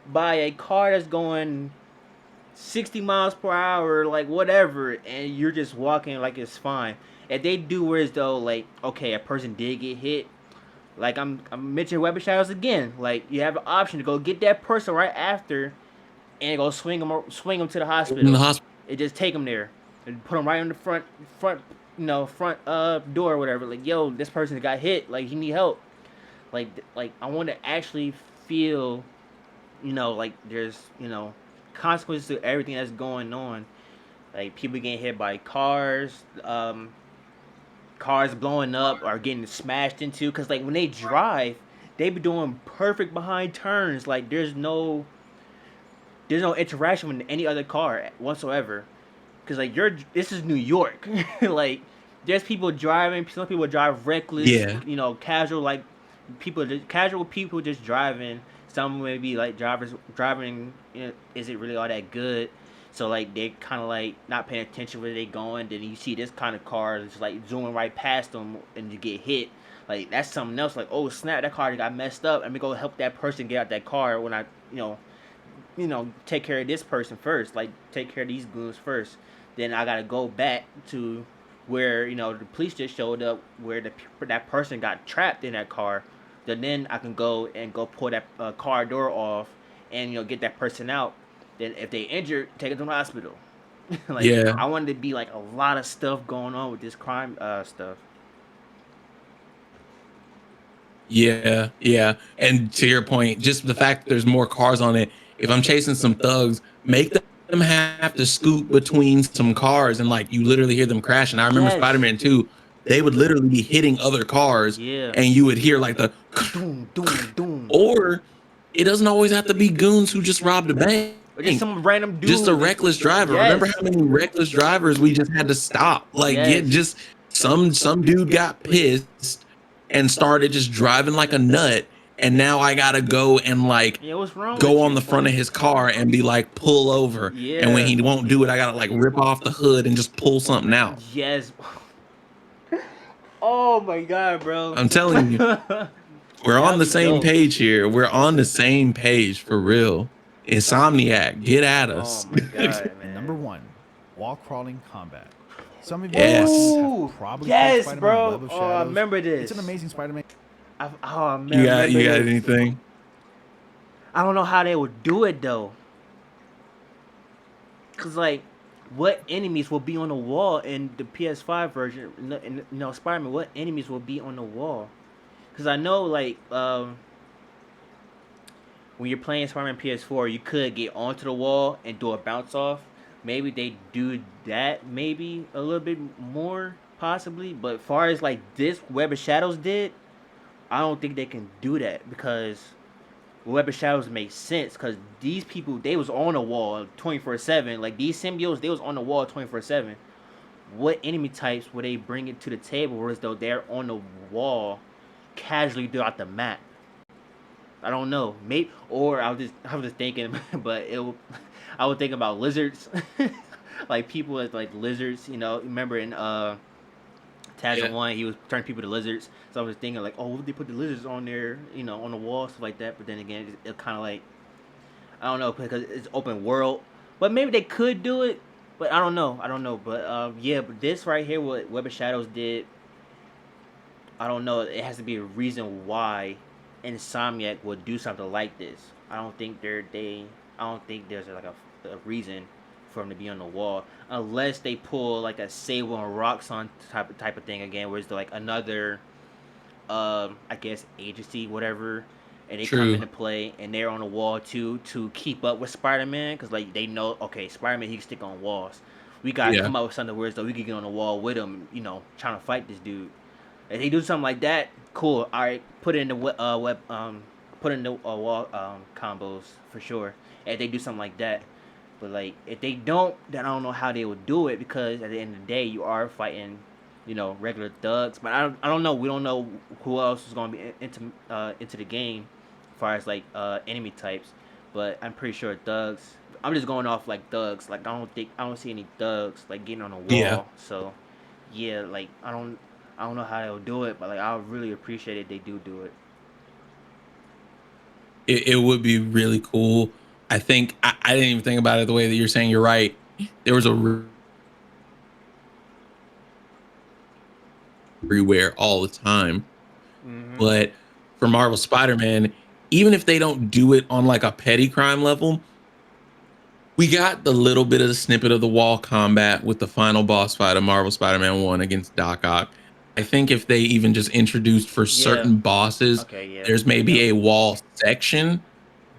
by a car that's going 60 miles per hour, like whatever, and you're just walking like it's fine. If they do where as though like okay, a person did get hit, like I'm mentioning weapon shadows again. Like you have an option to go get that person right after, and go swing them to the In the hospital. hospital. It just take them there and put them right on the front door or whatever. Like yo, this person got hit. Like he need help. Like I want to actually feel, like there's consequences to everything that's going on. Like people getting hit by cars, cars blowing up or getting smashed into. Cause like when they drive, they be doing perfect behind turns. Like there's no interaction with any other car whatsoever. because like this is New York. Like there's people driving. Some people drive reckless. Yeah. You know, casual like casual people just driving. Some maybe like driving isn't really all that good. So like they kind of like not paying attention where they going. Then you see this kind of car just like zooming right past them and you get hit. Like that's something else. Like, oh snap, that car got messed up. Let me go help that person get out that car when I take care of this person first. Like take care of these goons first. Then I gotta go back to where the police just showed up, where that person got trapped in that car. Then I can go pull that car door off and get that person out. Then if they injured, take them to the hospital. Like Yeah. I wanted to be like a lot of stuff going on with this crime stuff. Yeah, yeah. And to your point, just the fact that there's more cars on it, if I'm chasing some thugs, make them have to scoot between some cars and like you literally hear them crashing. I remember Yes. Spider-Man 2, they would literally be hitting other cars Yeah. and you would hear like the Doom, doom, doom. or it doesn't always have to be goons who just robbed a bank. Or just some random dude. Just a reckless driver. Yes. Remember how many reckless drivers we just had to stop? Like Yes. just some dude got pissed and started just driving like a nut, and now I gotta go and like Yeah, what's wrong go with on you? the front of his car and be like pull over. And when Yeah. he won't do it, I gotta like rip off the hood and just pull something out. Yes. Oh my god, bro. I'm telling you, we're on the same page here. We're on the same page for real. Insomniac, get at us. Oh my god, man. Number 1, wall crawling combat. Some of you Yes. guys Ooh, have probably yes, played Spider-Man bro. Web of Oh, I Shadows. remember this. It's an amazing Spider-Man. You got anything? I don't know how they would do it though. Cause like, what enemies will be on the wall in the PS5 version? No, Spider-Man. What enemies will be on the wall? Cause I know like when you're playing Spider-Man PS4, you could get onto the wall and do a bounce off. Maybe they do that, maybe a little bit more, possibly. But as far as like this Web of Shadows did, I don't think they can do that because Web of Shadows makes sense because these people, they was on the wall 24/7. Like these symbiotes, they was on the wall 24/7. What enemy types would they bring it to the table, whereas though they're on the wall casually throughout the map? I don't know. Maybe, or I was just thinking, but I was thinking about lizards, like people as like lizards. Remember in Taggart 1, he was turning people to lizards. So I was thinking like, oh, what if they put the lizards on there, on the wall, stuff like that. But then again, it kind of like, I don't know, because it's open world. But maybe they could do it. But I don't know. But yeah, but this right here, what Web of Shadows did, I don't know. It has to be a reason why Insomniac would do something like this. I don't think I don't think there's like a reason for them to be on the wall unless they pull like a Sable and Roxxon type of thing again, where it's like another I guess agency, whatever, and they come into play and they're on the wall too to keep up with Spider-Man, because like they know, okay, Spider-Man, he can stick on walls. We gotta come up with something where so we can get on the wall with him, trying to fight this dude. If they do something like that, cool. All right, put it in the put in the wall combos for sure. If they do something like that, but like if they don't, then I don't know how they would do it, because at the end of the day, you are fighting, regular thugs. But I don't know. We don't know who else is gonna be into the game, as far as like enemy types. But I'm pretty sure thugs. I'm just going off like thugs. Like I don't see any thugs like getting on a wall. Yeah. So yeah, like I don't know how they'll do it, but like I would really appreciate it if they do it. It would be really cool. I think I didn't even think about it the way that you're saying. You're right. There was everywhere all the time. But for Marvel Spider-Man, even if they don't do it on like a petty crime level, we got the little bit of the snippet of the wall combat with the final boss fight of Marvel Spider-Man 1 against Doc Ock. I think if they even just introduced for certain bosses, there's maybe a wall section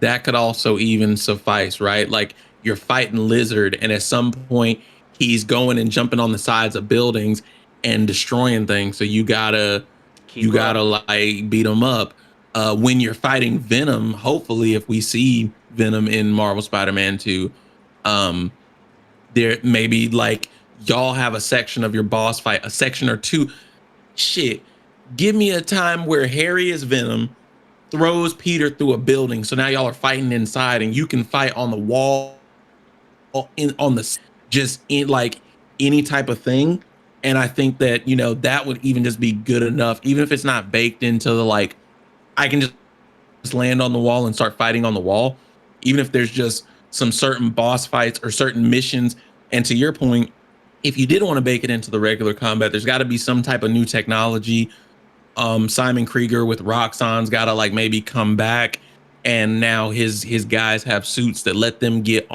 that could also even suffice, right? Like you're fighting Lizard, and at some point he's going and jumping on the sides of buildings and destroying things. So you gotta like beat him up. When you're fighting Venom, hopefully if we see Venom in Marvel Spider-Man 2, There maybe like y'all have a section of your boss fight, a section or two. Shit, give me a time where Harry is Venom, throws Peter through a building. So now y'all are fighting inside, and you can fight on the wall, in on the just in like any type of thing. And I think that that would even just be good enough, even if it's not baked into the like. I can just land on the wall and start fighting on the wall, even if there's just some certain boss fights or certain missions. And to your point, if you did want to bake it into the regular combat, there's got to be some type of new technology. Simon Krieger with Roxxon's got to like maybe come back, and now his guys have suits that let them get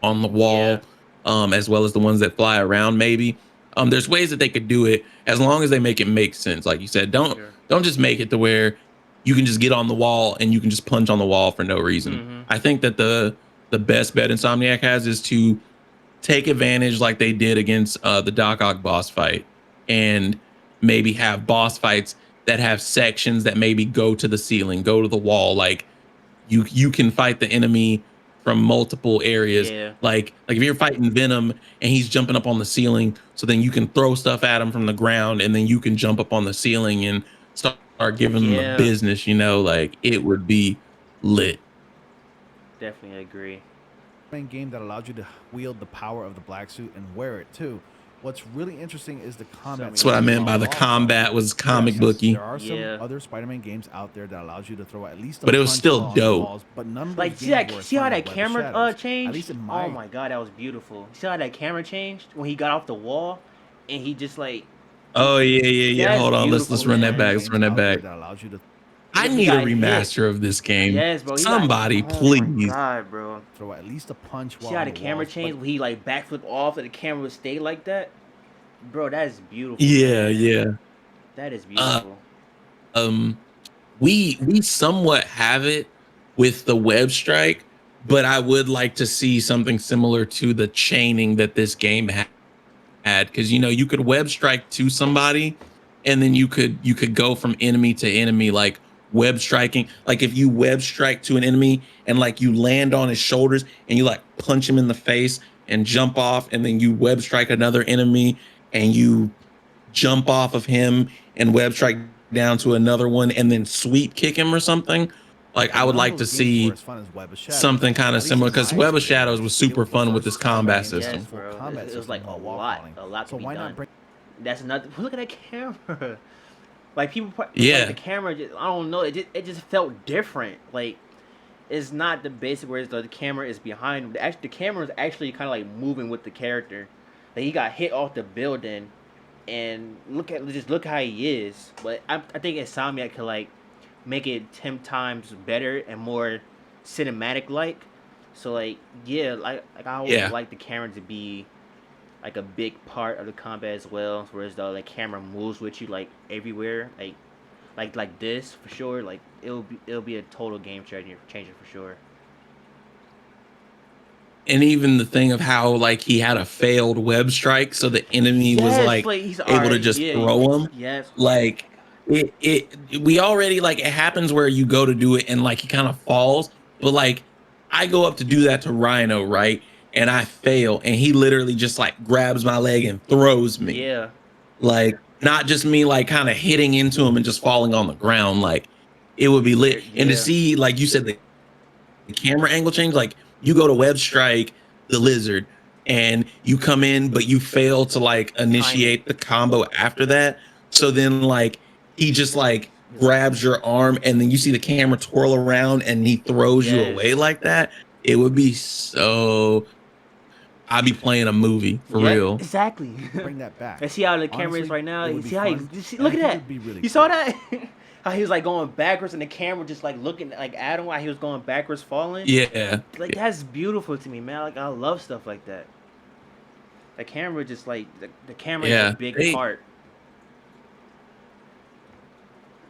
on the Yeah, wall, as well as the ones that fly around. Maybe there's ways that they could do it as long as they make it make sense. Like you said, for don't sure. don't just make it to where you can just get on the wall and you can just punch on the wall for no reason. Hmm. I think that the best bet Insomniac has is to take advantage like they did against the Doc Ock boss fight, and maybe have boss fights that have sections that maybe go to the ceiling, go to the wall. Like you can fight the enemy from multiple areas. Yeah, Like if you're fighting Venom and he's jumping up on the ceiling, so then you can throw stuff at him from the ground, and then you can jump up on the ceiling and start giving them the yeah, business. Like it would be lit. definitely agree. Game that allows you to wield the power of the black suit and wear it too. What's really interesting is the combat That's what I Insomniac meant system by the involved, though. combat was comic Yes, booky, there are some Yeah. other Spider-Man games out there that allows you to throw at least a but it was punch still while on the dope. walls, but none of those Like, games were as see how fun as that Web of camera Shadows. At changed? least in Oh my my god, that was beautiful. See how that camera changed when he got off the wall, and he just like, Oh yeah, yeah, yeah. that's Hold on. Let's beautiful, let's run that Spider-Man man. back. Let's games run that out there back. that allows you to I Look, he need a got hit. remaster of this game. Yes, bro. He got. Somebody, Oh my please. god, bro. throw at least a punch See while how on the the camera walls. But changed when he like backflip off, and the camera would stay like that, bro. That is beautiful, Yeah, man. yeah. That is Uh, beautiful. um, we somewhat have it with the web strike, but I would like to see something similar to the chaining that this game had, because you could web strike to somebody, and then you could go from enemy to enemy, like web striking. Like if you web strike to an enemy and like you land on his shoulders and you like punch him in the face and jump off, and then you web strike another enemy and you jump off of him and web strike down to another one and then sweep kick him or something. Like I would none of like those to games were see as fun as Web of Shadows. something kind of At least similar, in because my Web of Shadows experience, was it super was the fun with first this Spider-Man combat game to have Yes, a system. full bro. combat It was system like a while wall lot. crawling. A lot So could be why not done. bring That's another. Look at that camera. Like people, like the Yeah, camera. Just, I don't know. It just felt different. Like it's not the basic where the camera is behind him. The camera is actually kind of like moving with the character. Like he got hit off the building, and look how he is. But I think Insomniac could like make it 10 times better and more cinematic like. So like yeah, like I would yeah. like the camera to be like a big part of the combat as well. Whereas the like camera moves with you like everywhere, like this for sure. Like it'll be a total game changer for sure. And even the thing of how like he had a failed web strike, so the enemy was Yes, like like he's able to alright. just Yeah, throw him. yes. Like we already, like, it happens where you go to do it and like he kind of falls, but like I go up to do that to Rhino, right? And I fail, and he literally just like grabs my leg and throws me. Yeah, Like not just me like kind of hitting into him and just falling on the ground. Like it would be lit. And to yeah, see, like you said, the camera angle change, like you go to web strike the lizard and you come in, but you fail to like time it. initiate the combo after that. So then like he just like grabs your arm, and then you see the camera twirl around and he throws you away Yes. like that. It would be so, I'd be playing a movie for Yeah, real. exactly. that back? And see how the camera is Honestly, right now. it You would be see how fun, and look I at think that. it'd be really You saw cool. that? How he was like going backwards, and the camera just like looking like at him while he was going backwards, falling. Yeah. Like that's beautiful to me, man. Like I love stuff like that. The camera just like the camera is a Yeah. big They, part.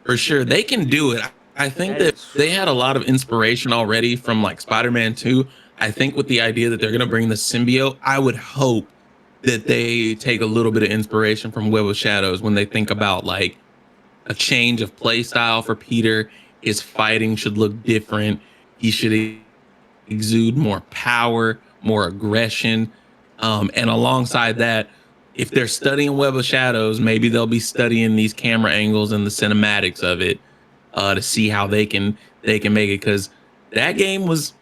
for sure, they can do it. I think That that is they had a lot of inspiration already from like Spider-Man 2. I think with the idea that they're going to bring the symbiote, I would hope that they take a little bit of inspiration from Web of Shadows when they think about like a change of play style for Peter. His fighting should look different. He should exude more power, more aggression. And alongside that, if they're studying Web of Shadows, maybe they'll be studying these camera angles and the cinematics of it to see how they can make it. Because that game was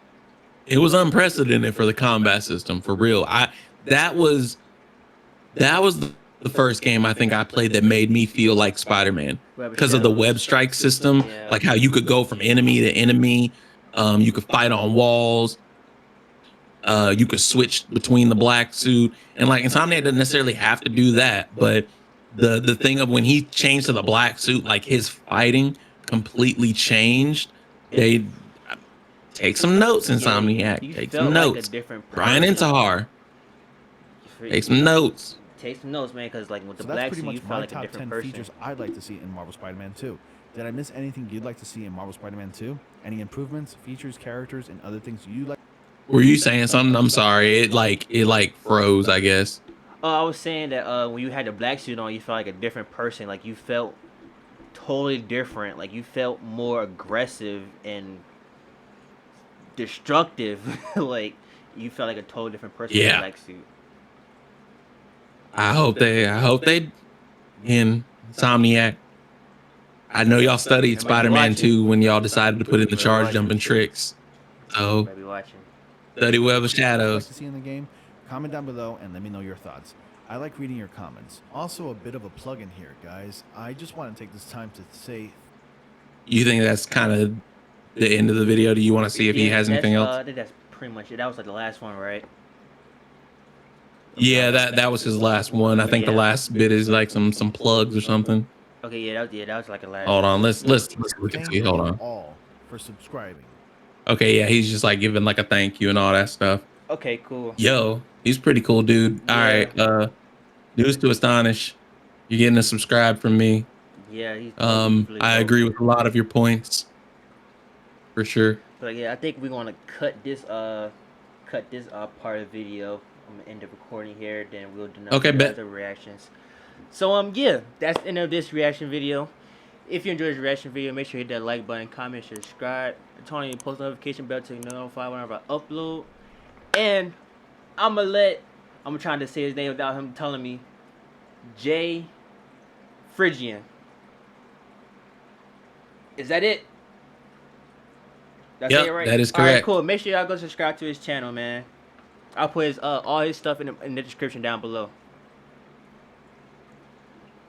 it was unprecedented for the combat system for real. I that was that was the first game I think I played that made me feel like Spider-Man Web of because of the web Shadows. strike system, Yeah. like how you could go from enemy to enemy, you could fight on walls, you could switch between the black suit, and like Insomniac doesn't necessarily have to do that, but the thing of when he changed to the black suit, like his fighting completely changed. They take some notes, Yeah, Insomniac. you Take some felt like a notes. different Brian person. Intihar, take some notes. Take some notes, man, because like with the So that's black pretty suit, much you felt my like a top different 10 person. features I'd like to see in Marvel Spider-Man 2. Did I miss anything you'd like to see in Marvel Spider-Man 2? Any improvements, features, characters, and other things you like? Were you saying something? I'm sorry. It froze, I guess. Oh, I was saying that when you had the black suit on, you felt like a different person. Like you felt totally different. Like you felt more aggressive and destructive. Like you felt like a totally different person in the Yeah. black suit. I hope they in Insomniac. I know y'all studied Everybody be Spider-Man watching. 2 when y'all decided to put in the Everybody charge watching. jumping tricks. So Maybe watching. study Web of You'd like Shadows. to see in the game? Comment down below and let me know your thoughts. I like reading your comments. Also, a bit of a plug-in here, guys. I just want to take this time to say You think that's kind of the end of the video? Do you want to see if he has anything else? I think that's pretty much it. That was like the last one, right? Yeah, that was his last one. I think the Yeah. last bit is like some plugs or something. Okay, that was like a last. Hold on, let's look and thank see. Hold you on. all for subscribing. Okay, yeah, he's just like giving like a thank you and all that stuff. Okay, cool. Yo, he's pretty cool, dude. All Yeah. right, news to Astonish. You're getting a subscribe from me. Yeah, he's really I dope. agree with a lot of your points, for sure. But yeah, I think we're gonna cut this part of the video. I'm gonna end the recording here. Then we'll do Okay, bet. other reactions. So yeah, that's the end of this reaction video. If you enjoyed this reaction video, make sure you hit that like button, comment, subscribe, turn on your post notification bell to get notified whenever I upload. And I'm trying to say his name without him telling me. J. Phrygian. Is that it? That's Yep, it, right? that is All right, correct. cool. Make sure y'all go subscribe to his channel, man. I'll put all his stuff in the description down below.